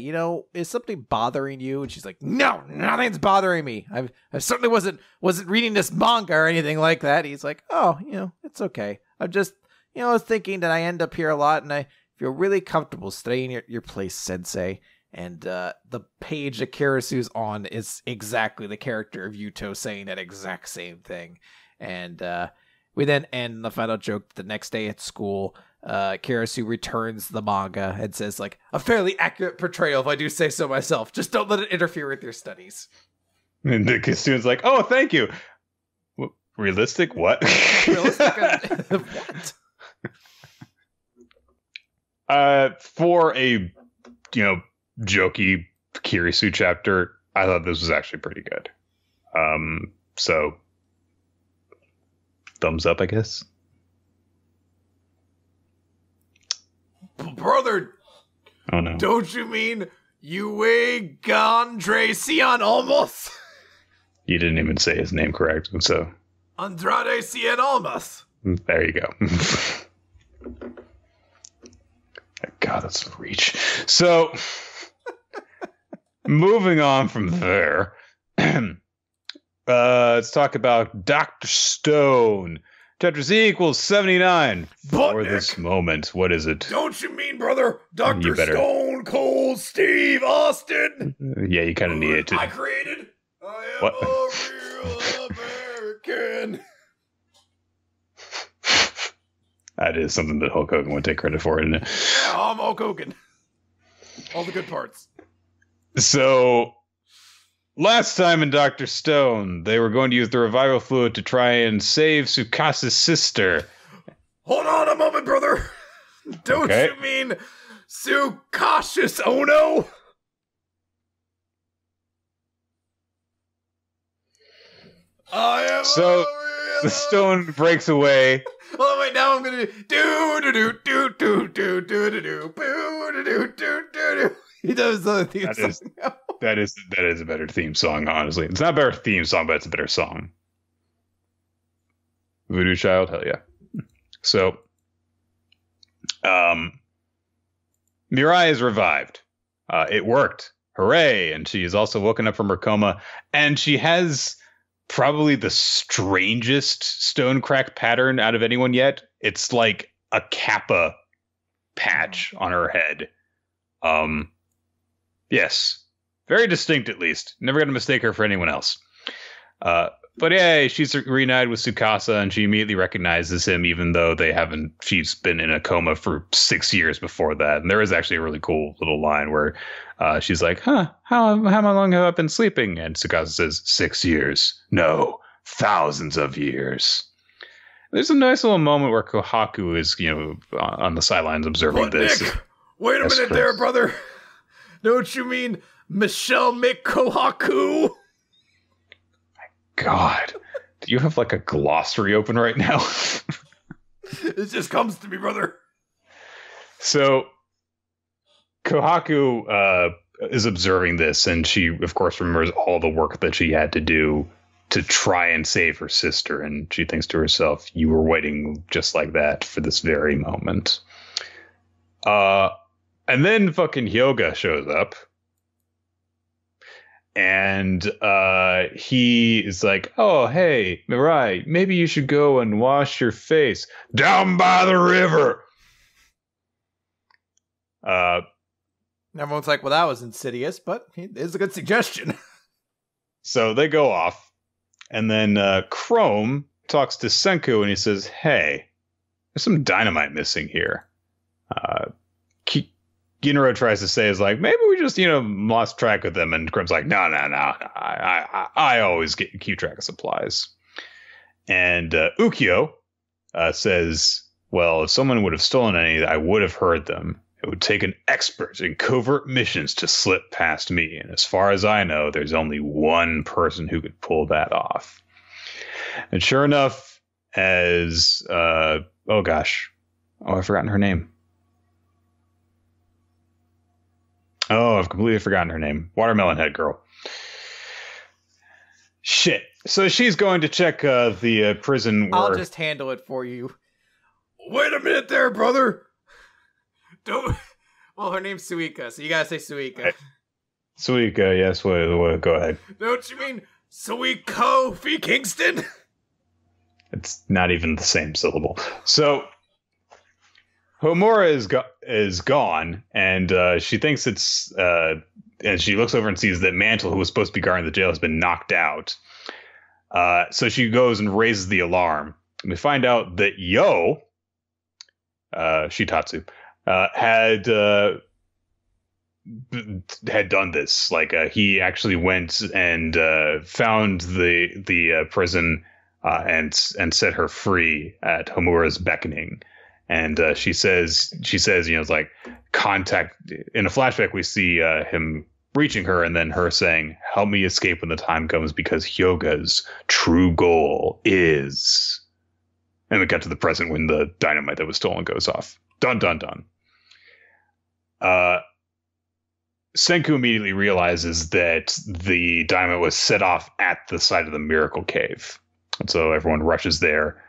is something bothering you?" And she's like, "No, nothing's bothering me. I certainly wasn't reading this manga or anything like that." He's like, "Oh, it's okay. I'm just, I was thinking that I end up here a lot, and I feel really comfortable staying at your place, Sensei." And the page that Kirisu's on is exactly the character of Yuto saying that exact same thing. And we then end the final joke the next day at school. Kirisu returns the manga and says, like, "A fairly accurate portrayal, if I do say so myself. Just don't let it interfere with your studies." And the student's like, "Oh, thank you." Realistic? What? Realistic? What? For a jokey Kirisu chapter, I thought this was actually pretty good. So thumbs up, I guess. Brother, oh no! Don't you mean Uegandre Cien Almos? You didn't even say his name correct, so Andrade Cien Almos. There you go. God, that's a reach. So, moving on from there, let's talk about Dr. Stone. Chapter Z equals 79. For Nick, this moment, what is it? Don't you mean, brother, Dr. You better. Stone Cold Steve Austin? Yeah, you kind of need it. I created. I am What? a real American. That is something that Hulk Hogan would take credit for, isn't it? Yeah, I'm Hulk Hogan. All the good parts. So, last time in Dr. Stone, they were going to use the revival fluid to try and save Tsukasa's sister. Hold on a moment, brother. Don't you mean Tsukashis Ono? I am So, the stone breaks away. Oh wait, now I'm gonna do. He does the theme song now. That is a better theme song, honestly. It's not a better theme song, but it's a better song. Voodoo Child, hell yeah. So, Mirai is revived. It worked. Hooray! And she is also woken up from her coma, and she has probably the strangest stone crack pattern out of anyone yet. It's like a kappa patch on her head. Yes. Very distinct, at least. Never going to mistake her for anyone else. But yeah, she's reunited with Tsukasa, and she immediately recognizes him, even though she's been in a coma for 6 years before that. And there is actually a really cool little line where she's like, how long have I been sleeping? And Tsukasa says, 6 years. No, thousands of years. There's a nice little moment where Kohaku is, on the sidelines observing this. Nick, wait a minute there, brother. Don't you mean Michelle McKohaku? God, do you have like a glossary open right now? It just comes to me, brother. So, Kohaku is observing this, and she, of course, remembers all the work that she had to do to try and save her sister, and she thinks to herself, you were waiting just like that for this very moment. And then fucking Hyoga shows up. And he is like, oh, hey, Mirai, maybe you should go and wash your face down by the river. Everyone's like, well, that was insidious, but it's a good suggestion. So they go off. And then Chrome talks to Senku and he says, hey, there's some dynamite missing here. Ginro tries to say is like, maybe we just, lost track of them. And Chrome's like, no. I always keep track of supplies. And Ukyo says, well, if someone would have stolen any, I would have heard them. It would take an expert in covert missions to slip past me. And as far as I know, there's only one person who could pull that off. And sure enough, as, I've forgotten her name. Oh, I've completely forgotten her name. Watermelon Head Girl. Shit. So she's going to check the prison. I'll just handle it for you. Wait a minute there, brother. Don't. Well, her name's Suika, so you gotta say Suika. Suika, yes. Go ahead. Don't you mean Suiko Fee Kingston? It's not even the same syllable. So Homura is gone, and she thinks it's. And she looks over and sees that Mantle, who was supposed to be guarding the jail, has been knocked out. So she goes and raises the alarm. And we find out that Shitatsu, had done this. Like he actually went and found the prison and set her free at Homura's beckoning. And she says, it's like contact. In a flashback, we see him reaching her, and then her saying, "Help me escape when the time comes, because Hyoga's true goal is." And we got to the present when the dynamite that was stolen goes off. Dun dun dun. Senku immediately realizes that the dynamite was set off at the side of the Miracle Cave, and so everyone rushes there.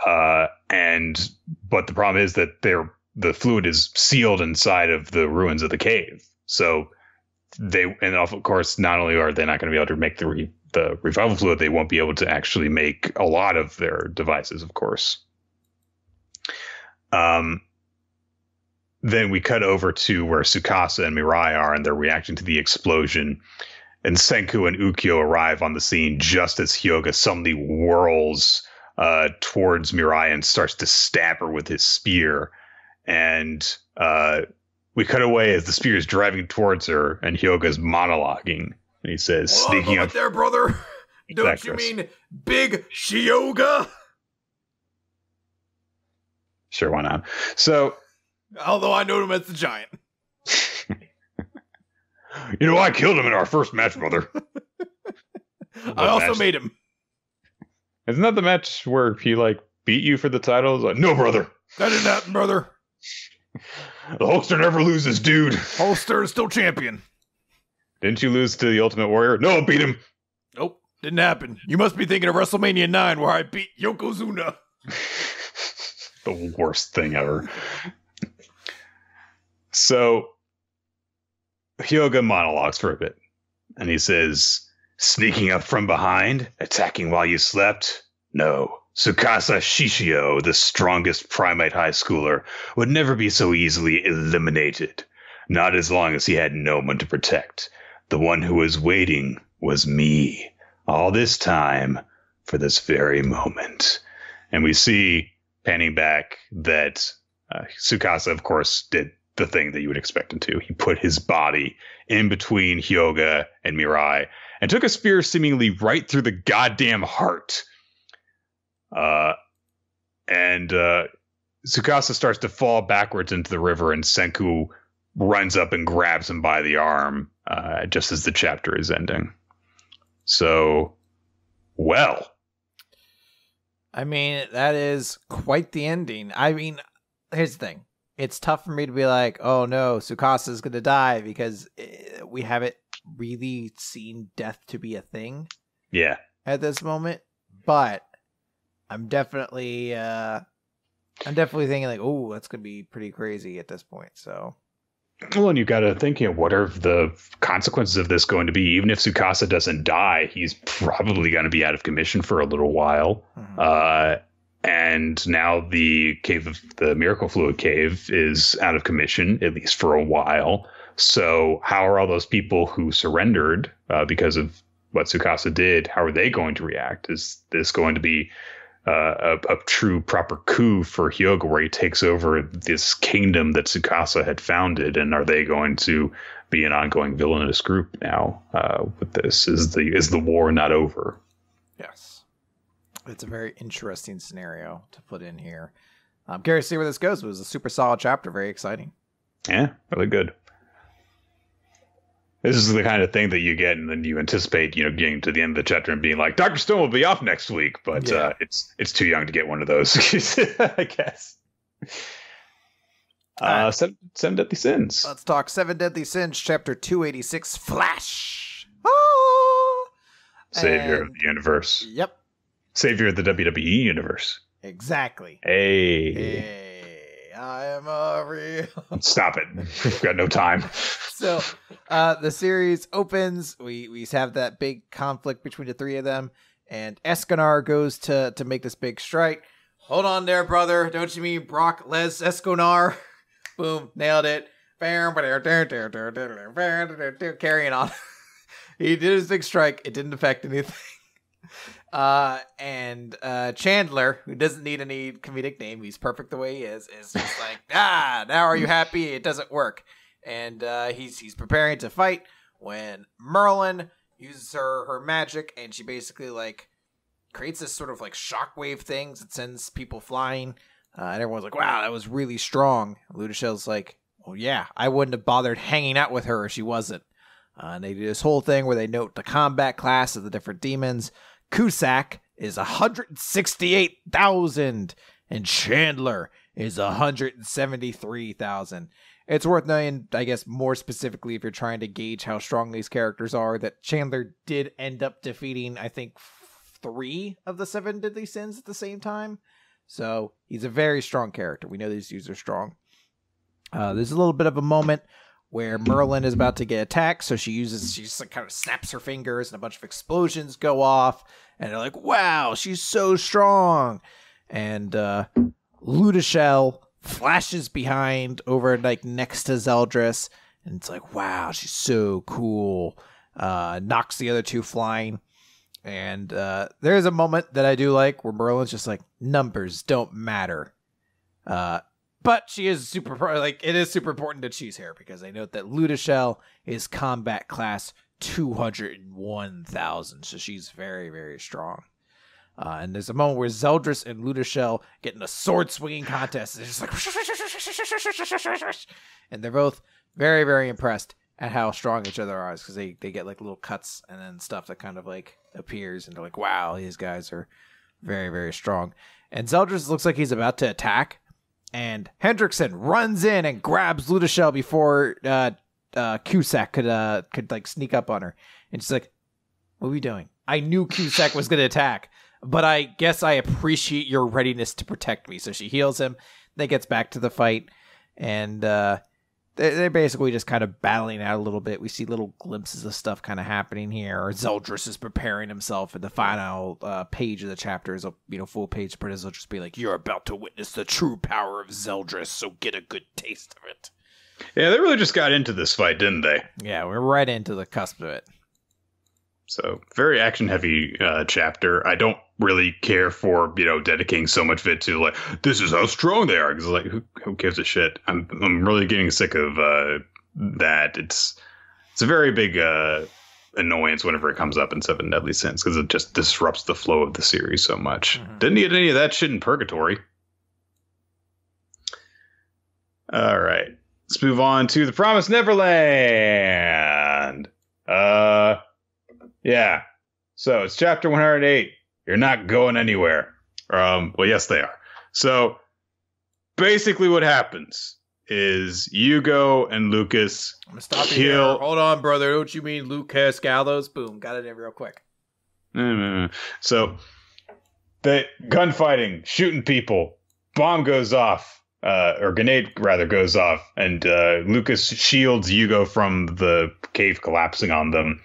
But the problem is that the fluid is sealed inside of the ruins of the cave. So of course, not only are they not going to be able to make the the revival fluid, they won't be able to actually make a lot of their devices, of course. Then we cut over to where Tsukasa and Mirai are, and they're reacting to the explosion. And Senku and Ukyo arrive on the scene just as Hyoga suddenly whirls towards Mirai and starts to stab her with his spear. And we cut away as the spear is driving towards her, and Hyoga's monologuing. And he says, sneaking up there, brother. Don't you mean Big Hyoga? Sure, why not? So, although I know him as the giant. I killed him in our first match, brother. I also made him. Isn't that the match where he beat you for the title? Like, no, brother. That didn't happen, brother. The Hulkster never loses, dude. Hulkster is still champion. Didn't you lose to the Ultimate Warrior? No, I beat him. Nope, didn't happen. You must be thinking of WrestleMania 9 where I beat Yokozuna. The worst thing ever. So, Hyoga monologues for a bit, and he says, sneaking up from behind, attacking while you slept? No. Tsukasa Shishio, the strongest primate high schooler, would never be so easily eliminated. Not as long as he had no one to protect. The one who was waiting was me. All this time for this very moment. And we see, panning back, that Tsukasa, of course, did the thing that you would expect him to. He put his body in between Hyoga and Mirai and took a spear seemingly right through the goddamn heart. And Tsukasa starts to fall backwards into the river, and Senku runs up and grabs him by the arm just as the chapter is ending. So, well. I mean, that is quite the ending. I mean, here's the thing. It's tough for me to be like, oh no, Tsukasa's going to die, because we haven't really seen death to be a thing. Yeah. At this moment. But I'm definitely thinking like, oh, that's going to be pretty crazy at this point. So. Well, and you got to think, what are the consequences of this going to be? Even if Tsukasa doesn't die, he's probably going to be out of commission for a little while. Mm-hmm. And now the Miracle Fluid Cave is out of commission, at least for a while. So how are all those people who surrendered because of what Tsukasa did, how are they going to react? Is this going to be a true proper coup for Hyoga, where he takes over this kingdom that Tsukasa had founded? And are they going to be an ongoing villainous group now with this? Is the war not over? Yes. It's a very interesting scenario to put in here. I'm curious to see where this goes. It was a super solid chapter. Very exciting. Yeah, really good. This is the kind of thing that you get, and then you anticipate, getting to the end of the chapter and being like, Dr. Stone will be off next week, but yeah. It's too young to get one of those, I guess. Seven Deadly Sins. Let's talk Seven Deadly Sins, chapter 286, Flash. Savior of the universe. Yep. Savior of the WWE universe. Exactly. Hey, I am a real... Stop it. We've got no time. So, the series opens. We have that big conflict between the three of them, and Esconar goes to make this big strike. Hold on there, brother. Don't you mean Brock Les Esconar? Boom. Nailed it. Carrying on. He did his big strike. It didn't affect anything. And Chandler, who doesn't need any comedic name, he's perfect the way he is just like, now are you happy? It doesn't work. And he's preparing to fight when Merlin uses her magic, and she basically creates this sort of shockwave things that sends people flying. And everyone's like, wow, that was really strong. Ludachel's like, well, yeah, I wouldn't have bothered hanging out with her if she wasn't. And they do this whole thing where they note the combat class of the different demons. Cusack is 168,000, and Chandler is 173,000. It's worth knowing, I guess, more specifically if you're trying to gauge how strong these characters are, that Chandler did end up defeating, I think, 3 of the 7 deadly sins at the same time. So he's a very strong character. We know these dudes are strong. There's a little bit of a moment where Merlin is about to get attacked. So she just like kind of snaps her fingers and a bunch of explosions go off. And they're like, wow, she's so strong. And Ludashell flashes behind over like next to Zeldris. And it's like, wow, she's so cool. Knocks the other two flying. And there's a moment that I do like where Merlin's just like, numbers don't matter. But she is it is super important that she's here because I note that Ludashell is combat class 201,000. So she's very, very strong. And there's a moment where Zeldris and Ludashell get in a sword swinging contest. They're just like, and they're both very, very impressed at how strong each other are because they get like little cuts and then stuff that kind of like appears and they're like, wow, these guys are very, very strong. And Zeldris looks like he's about to attack. And Hendrickson runs in and grabs Ludashell before Cusack could like sneak up on her. And she's like, what are we doing? I knew Cusack was going to attack, but I guess I appreciate your readiness to protect me. So she heals him. Then gets back to the fight. And they're basically just kind of battling out a little bit. We see little glimpses of stuff kind of happening here. Zeldris is preparing himself, and the final page of the chapter is a full page spread. Zeldris be like, "You're about to witness the true power of Zeldris, so get a good taste of it." Yeah, they really just got into this fight, didn't they? Yeah, we're right into the cusp of it. So very action heavy chapter. I don't really care for dedicating so much of it to like this is how strong they are because like who gives a shit. I'm really getting sick of that. It's a very big annoyance whenever it comes up in Seven Deadly Sins because it just disrupts the flow of the series so much. Mm-hmm. Didn't need any of that shit in Purgatory. All right, let's move on to the Promised Neverland. Yeah. So it's chapter 108. You're not going anywhere. Well, yes, they are. So basically what happens is Hugo and Lucas I'm gonna stop you here. Hold on, brother. Don't you mean Lucas Gallows? Boom. Got it in real quick. So the gunfighting, shooting people, bomb goes off, or grenade rather goes off, and Lucas shields Hugo from the cave collapsing on them.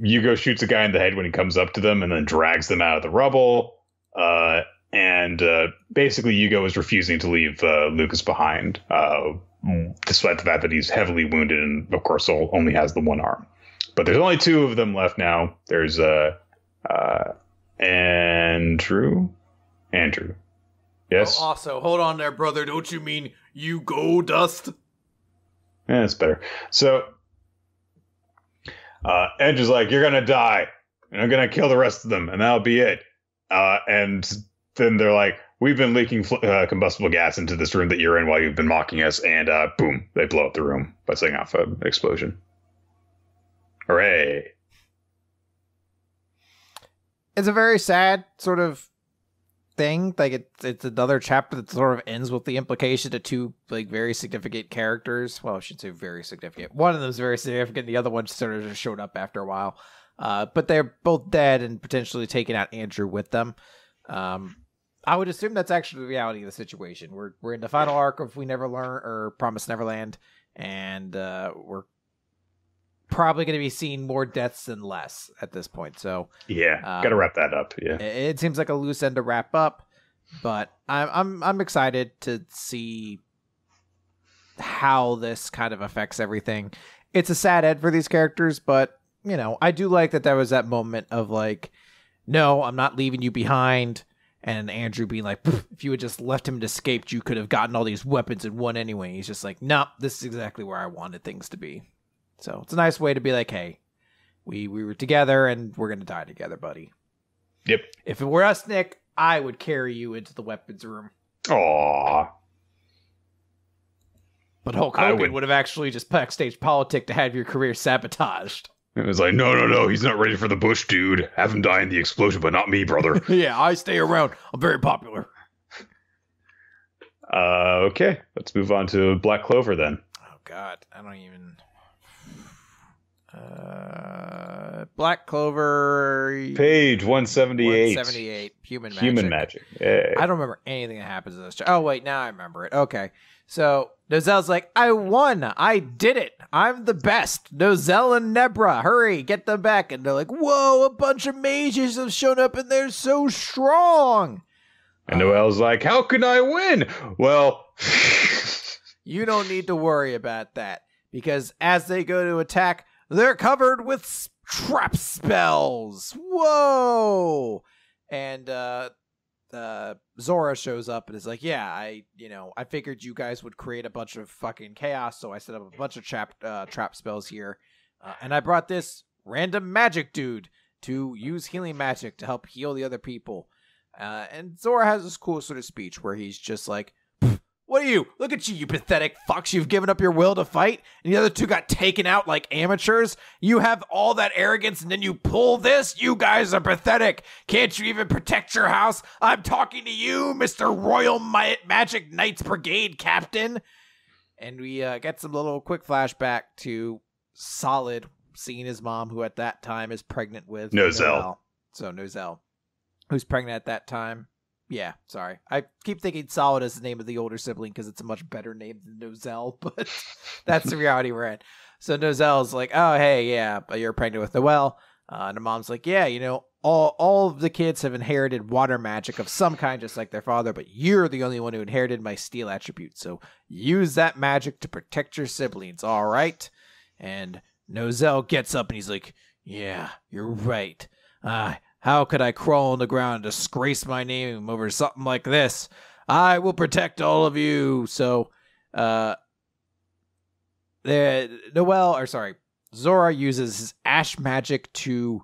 Hugo shoots a guy in the head when he comes up to them and then drags them out of the rubble. And basically Hugo is refusing to leave Lucas behind, despite the fact that he's heavily wounded and, of course, only has the one arm. But there's only two of them left now. There's Andrew. Yes? Oh, also, hold on there, brother. Don't you mean Hugo Dust? Yeah, that's better. So Edge is like, you're going to die, and I'm going to kill the rest of them, and that'll be it. And then they're like, we've been leaking combustible gas into this room that you're in while you've been mocking us, and boom, they blow up the room by setting off an explosion. Hooray. It's a very sad sort of thing. Like it's another chapter that sort of ends with the implication of two like very significant characters. Well, I should say very significant. One of them is very significant. The other one sort of just showed up after a while. But they're both dead and potentially taking out Andrew with them. I would assume that's actually the reality of the situation. We're in the final arc of We Never Learn or Promised Neverland, and we're probably going to be seeing more deaths than less at this point. So yeah, got to wrap that up. Yeah, it seems like a loose end to wrap up, but I'm excited to see how this kind of affects everything. It's a sad end for these characters, but I do like that there was that moment of like, no, I'm not leaving you behind. And Andrew being like, if you had just left him and escaped, you could have gotten all these weapons and won anyway. He's just like, nope, this is exactly where I wanted things to be. So it's a nice way to be like, hey, we were together and we're going to die together, buddy. Yep. If it were us, Nick, I would carry you into the weapons room. Aww. But Hulk Hogan would have actually just backstage politic to have your career sabotaged. It was like, no, he's not ready for the bush, dude. Have him die in the explosion, but not me, brother. Yeah, I stay around. I'm very popular. Okay, let's move on to Black Clover then. Oh, God. I don't even... Black Clover... Page 178. 178. Human Magic. Human Magic. Yay. I don't remember anything that happens in this. Oh, wait, now I remember it. Okay. So, Nozelle's like, I won. I did it. I'm the best. Nozelle and Nebra, hurry, get them back. And they're like, whoa, a bunch of mages have shown up and they're so strong. And Noelle's like, how can I win? Well, you don't need to worry about that. Because as they go to attack, they're covered with trap spells. Whoa. And Zora shows up and is like, yeah, I figured you guys would create a bunch of fucking chaos, so I set up a bunch of trap spells here. And I brought this random magic dude to use healing magic to help heal the other people. And Zora has this cool sort of speech where he's just like, what are you? Look at you, you pathetic fucks. You've given up your will to fight, and the other two got taken out like amateurs. You have all that arrogance, and then you pull this? You guys are pathetic. Can't you even protect your house? I'm talking to you, Mr. Royal Magic Knights Brigade Captain. And we get some little quick flashback to Solid seeing his mom, who at that time is pregnant with Nozelle. So Nozelle, who's pregnant at that time. Yeah, sorry. I keep thinking Solid is the name of the older sibling because it's a much better name than Nozelle, but that's the reality we're in. So Nozelle's like, oh, hey, yeah, but you're pregnant with Noelle. And the mom's like, yeah, all of the kids have inherited water magic of some kind, just like their father, but you're the only one who inherited my steel attribute. So use that magic to protect your siblings, all right? And Nozelle gets up and he's like, yeah, you're right. How could I crawl on the ground and disgrace my name over something like this? I will protect all of you. So, Zora uses his ash magic to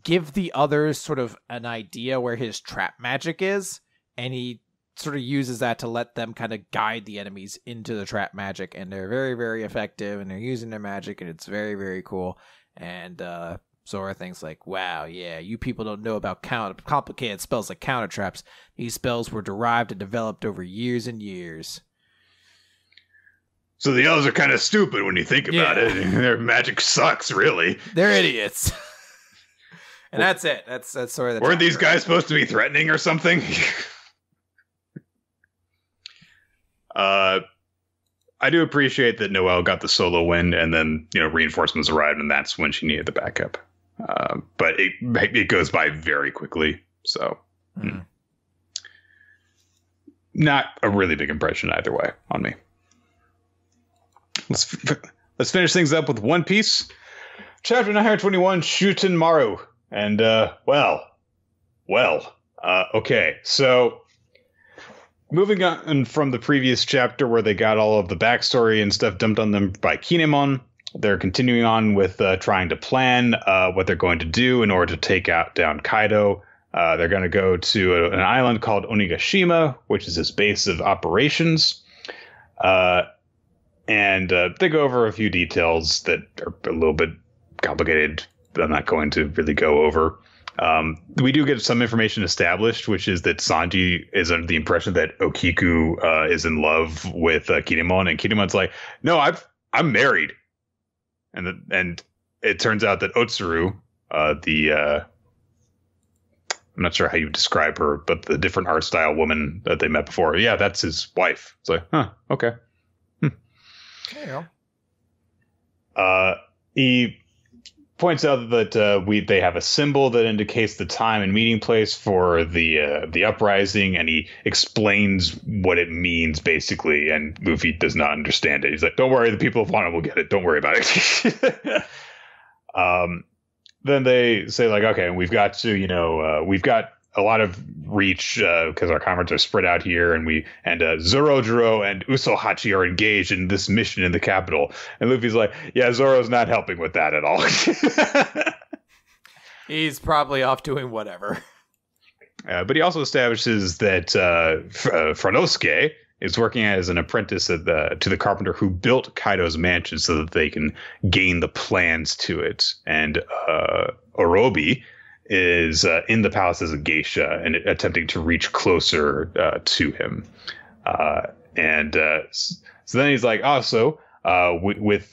give the others sort of an idea where his trap magic is, and he sort of uses that to let them kind of guide the enemies into the trap magic, and they're very, very effective, and they're using their magic, and it's very, very cool. And Zora thinks like, wow, yeah, you people don't know about complicated spells like counter traps. These spells were derived and developed over years and years. So the elves are kind of stupid when you think about it. Their magic sucks, really. They're idiots. And that's it. That's sort of the Weren't these guys supposed to be threatening or something? I do appreciate that Noelle got the solo win, and then reinforcements arrived, and that's when she needed the backup. But it goes by very quickly, so not a really big impression either way on me. Let's finish things up with One Piece, chapter 921, Shuten Maru, and okay, so. Moving on from the previous chapter where they got all of the backstory and stuff dumped on them by Kinemon, they're continuing on with trying to plan what they're going to do in order to take down Kaido. They're going to go to an island called Onigashima, which is his base of operations. And they go over a few details that are a little bit complicated. I'm not going to really go over. We do get some information established, which is that Sanji is under the impression that Okiku is in love with Kinemon, and Kinemon's like, no, I'm married. And it turns out that Otsuru, I'm not sure how you describe her, but the different art style woman that they met before, yeah, that's his wife. It's like, okay. Yeah. He points out that they have a symbol that indicates the time and meeting place for the uprising, and he explains what it means basically, and Luffy does not understand it. He's like, don't worry, the people of Wano will get it, don't worry about it. Then they say like, okay, we've got to we've got a lot of reach because our comrades are spread out here, and Zorojiro and Usohachi are engaged in this mission in the capital. And Luffy's like, yeah, Zoro's not helping with that at all. He's probably off doing whatever. But he also establishes that Franosuke is working as an apprentice to the carpenter who built Kaido's mansion so that they can gain the plans to it. And Orobi is in the palace as a geisha and attempting to reach closer to him. So then he's like, with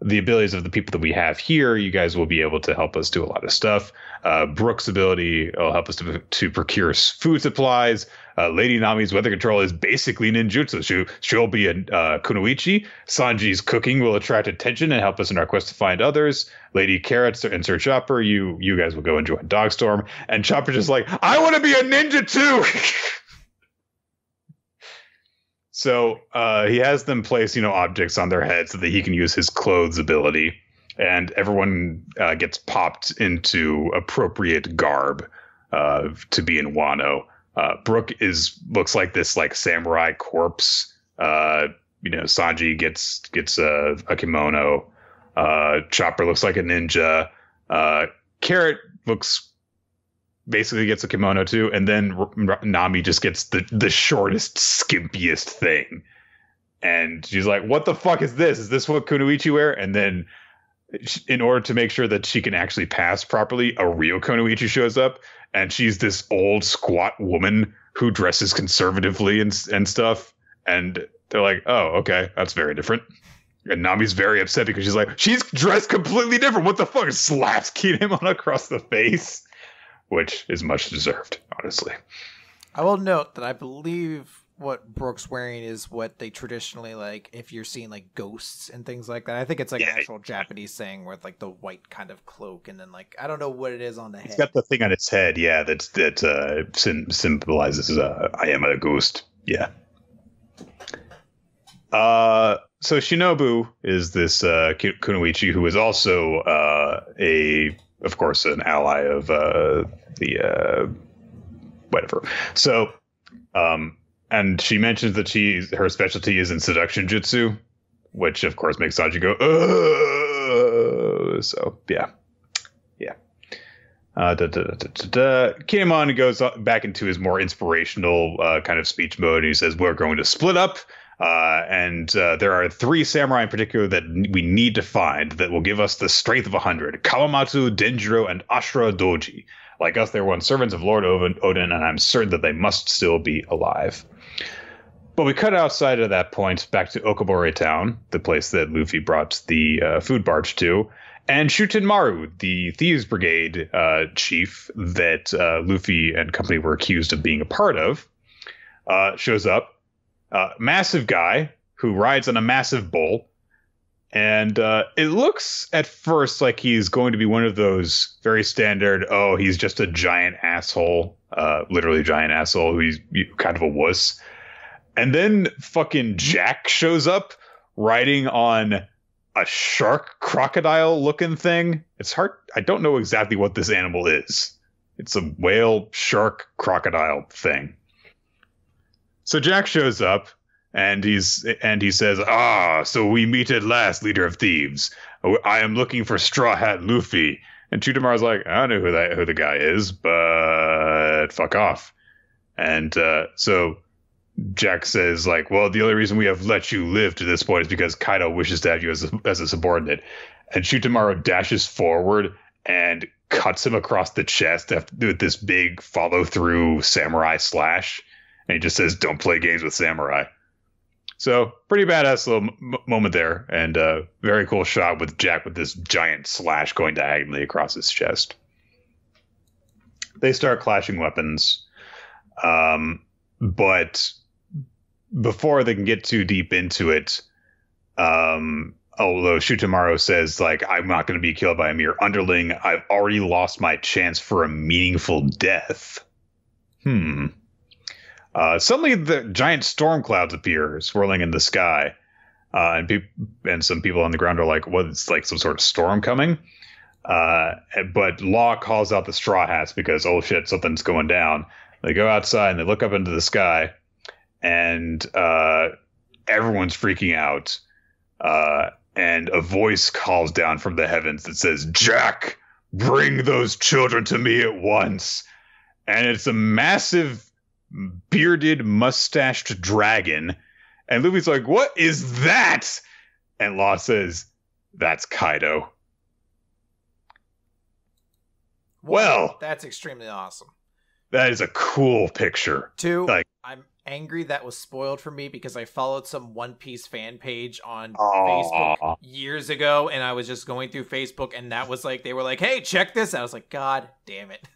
the abilities of the people that we have here, you guys will be able to help us do a lot of stuff. Brooke's ability will help us to procure food supplies. Lady Nami's weather control is basically ninjutsu. She'll be a kunoichi. Sanji's cooking will attract attention and help us in our quest to find others. Lady Carrots and Sir Chopper, you guys will go enjoy Dogstorm. And Chopper's just like, I want to be a ninja too! So he has them place, objects on their heads so that he can use his clothes ability, and everyone gets popped into appropriate garb to be in Wano. Brooke looks like this samurai corpse. Sanji gets a kimono. Chopper looks like a ninja. Carrot basically gets a kimono too, and then Nami just gets the shortest, skimpiest thing. And she's like, what the fuck is this? Is this what kunoichi wear? And then in order to make sure that she can actually pass properly, a real kunoichi shows up, and she's this old squat woman who dresses conservatively and stuff. And they're like, oh, okay, that's very different. And Nami's very upset because she's like, she's dressed completely different. What the fuck? Slaps Kinemon across the face. Which is much deserved, honestly. I will note that I believe what Brooke's wearing is what they traditionally if you're seeing ghosts and things like that. I think it's an actual Japanese thing with the white kind of cloak, and then I don't know what it is on the head. It's got the thing on its head, yeah, that symbolizes I am a ghost. Yeah. So Shinobu is this kunoichi who is also of course, an ally of the whatever. So, and she mentions that her specialty is in seduction jutsu, which of course makes Sanji go, so yeah. Kinemon goes back into his more inspirational kind of speech mode. He says, we're going to split up. And there are 3 samurai in particular that we need to find that will give us the strength of 100. Kawamatsu, Denjiro, and Ashura Doji. Like us, they were once servants of Lord Odin, and I'm certain that they must still be alive. But we cut outside of that point back to Okobore Town, the place that Luffy brought the food barge to. And Shutenmaru, the Thieves Brigade chief that Luffy and company were accused of being a part of, shows up. Massive guy who rides on a massive bull. And it looks at first like he's going to be one of those very standard, he's just a giant asshole, literally giant asshole, he's kind of a wuss. And then fucking Jack shows up riding on a shark crocodile looking thing. It's hard. I don't know exactly what this animal is. It's a whale, shark, crocodile thing. So Jack shows up, and he says, so we meet at last, leader of thieves. I am looking for Straw Hat Luffy. And Chutamaru's like, I don't know who the guy is, but fuck off. And so Jack says, well, the only reason we have let you live to this point is because Kaido wishes to have you as a subordinate. And Shutamaru dashes forward and cuts him across the chest with this big follow-through samurai slash. And he just says, don't play games with samurai. So pretty badass little moment there. And a very cool shot with Jack with this giant slash going diagonally across his chest. They start clashing weapons. But before they can get too deep into it, although Shutamaru says, I'm not going to be killed by a mere underling. I've already lost my chance for a meaningful death. Suddenly, the giant storm clouds appear, swirling in the sky, and some people on the ground are like, "What? It's like some sort of storm coming." But Law calls out the Straw Hats because, oh shit, something's going down. They go outside and they look up into the sky, and everyone's freaking out. And a voice calls down from the heavens that says, "Jack, bring those children to me at once." And it's a massive bearded, mustached dragon. And Luffy's like, what is that? And Law says, that's Kaido. Well, that's extremely awesome. That is a cool picture. Two, I'm angry that was spoiled for me because I followed some One Piece fan page on Aww. Facebook years ago, and I was just going through Facebook, and that was like, they were like, hey, check this. I was like, God damn it.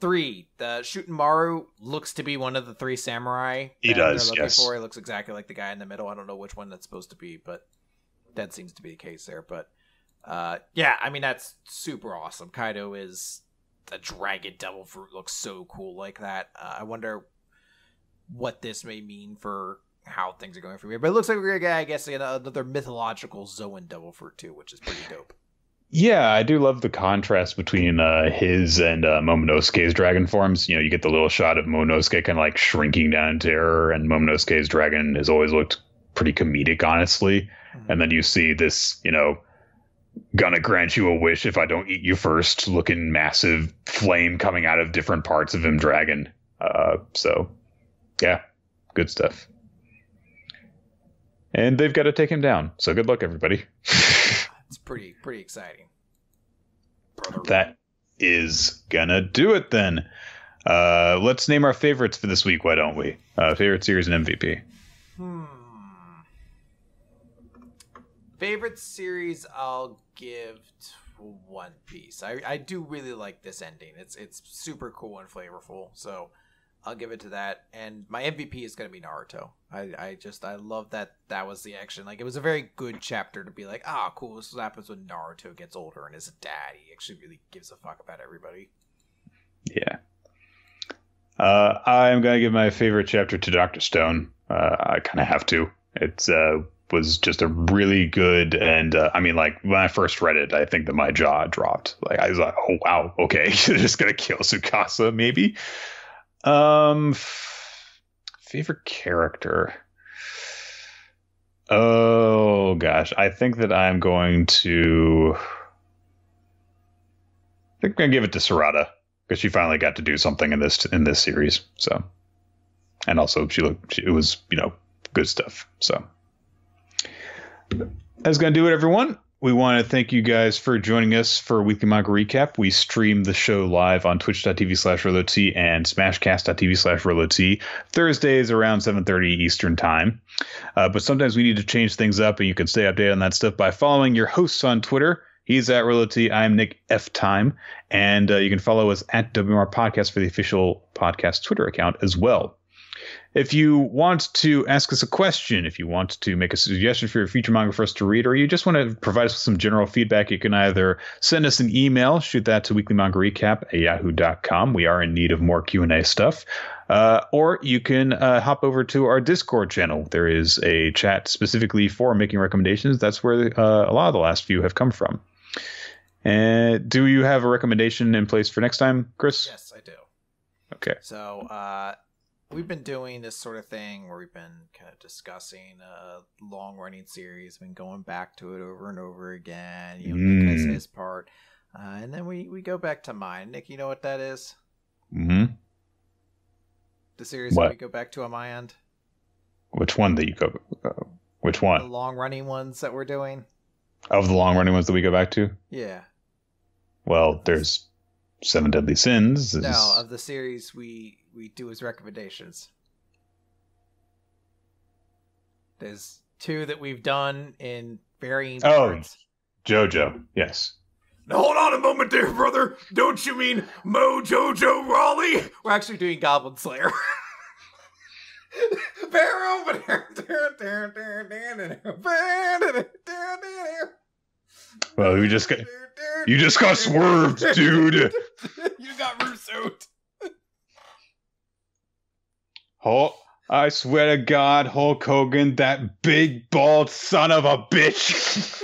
3, the Shootenmaru looks to be one of the 3 samurai. He does, yes. He looks exactly like the guy in the middle. I don't know which one that's supposed to be, but that seems to be the case there. But yeah, I mean, that's super awesome. Kaido is a dragon devil fruit, looks so cool like that. I wonder what this may mean for how things are going for me. But it looks like we're gonna get, I guess, another mythological Zoan devil fruit too, which is pretty dope. Yeah, I do love the contrast between his and Momonosuke's dragon forms. You get the little shot of Momonosuke kind of like shrinking down in terror, and Momonosuke's dragon has always looked pretty comedic, honestly. Mm-hmm. And then you see this, gonna grant you a wish if I don't eat you first, looking massive flame coming out of different parts of him dragon. So, yeah, good stuff. And they've got to take him down. So good luck, everybody. It's pretty exciting. That is gonna do it then. Let's name our favorites for this week, why don't we? Favorite series and MVP. Favorite series, I'll give to One Piece. I do really like this ending. It's super cool and flavorful, so I'll give it to that. And my MVP is going to be Naruto. I love that was the action. Like, it was a very good chapter to be like, cool, this is what happens when Naruto gets older and is a dad. He actually really gives a fuck about everybody. Yeah. I'm going to give my favorite chapter to Dr. Stone. I kind of have to. It's was just a really good, and I mean, like, when I first read it, I think that my jaw dropped. Like, I was like, oh wow, okay, you're just gonna kill Tsukasa, maybe. Favorite character. Oh gosh, I think that I'm going to. I think I'm gonna give it to Sarada because she finally got to do something in this series. So, and also it was good stuff. So. That's going to do it, everyone. We want to thank you guys for joining us for Weekly Manga Recap. We stream the show live on twitch.tv/RoloT and smashcast.tv/RoloT Thursdays around 7:30 Eastern Time. But sometimes we need to change things up, and you can stay updated on that stuff by following your hosts on Twitter. He's at RoloT. I'm Nick F. Time. And you can follow us at WMR Podcast for the official podcast Twitter account as well. If you want to ask us a question, if you want to make a suggestion for your future manga for us to read, or you just want to provide us with some general feedback, you can either send us an email, shoot that to weeklymangarecap@yahoo.com. We are in need of more Q&A stuff. Or you can hop over to our Discord channel. There is a chat specifically for making recommendations. That's where a lot of the last few have come from. Do you have a recommendation in place for next time, Chris? Yes, I do. Okay. So, we've been doing this sort of thing where we've been kind of discussing a long-running series, been going back to it over and over again. Nick has his part, and then we go back to mine. Nick, you know what that is? Mm-hmm. The series that we go back to on my end. Which one that you go? Which one? The long-running ones that we're doing. Of the long-running ones that we go back to? Yeah. Well, there's Seven Deadly Sins. No, of the series we do as recommendations. There's 2 that we've done in varying parts. JoJo, yes. Now hold on a moment there, brother. Don't you mean Mojojo Raleigh? We're actually doing Goblin Slayer. Well, you just got swerved, dude. You got Russo'd. Oh, I swear to God, Hulk Hogan, that big bald son of a bitch.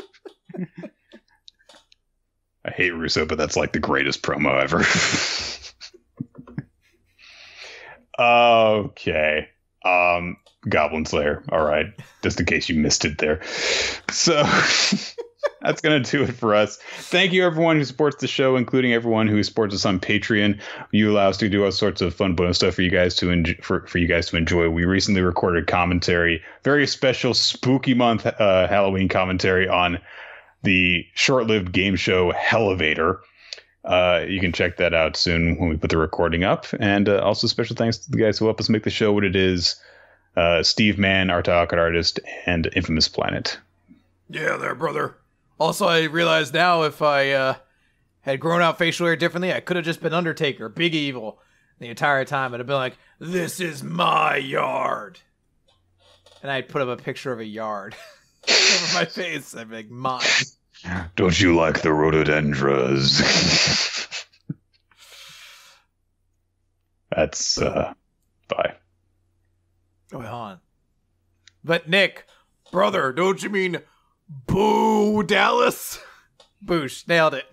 I hate Russo, but that's like the greatest promo ever. Okay. Goblin Slayer. All right. Just in case you missed it there. So that's going to do it for us. Thank you, everyone who supports the show, including everyone who supports us on Patreon. You allow us to do all sorts of fun bonus stuff for you guys to enjoy. We recently recorded commentary, very special spooky month Halloween commentary on the short-lived game show Hellevator. You can check that out soon when we put the recording up. And also special thanks to the guys who help us make the show what it is. Steve Mann, art artist, and Infamous Planet. Yeah, there, brother. Also, I realize now if I had grown out facial hair differently, I could have just been Undertaker, Big Evil, the entire time. I'd have been like, this is my yard. And I'd put up a picture of a yard over my face. I'd be like, mine. Don't you like the rhododendras? That's, bye. Oh, hold on. But Nick, brother, don't you mean Boo Dallas? Boosh, nailed it.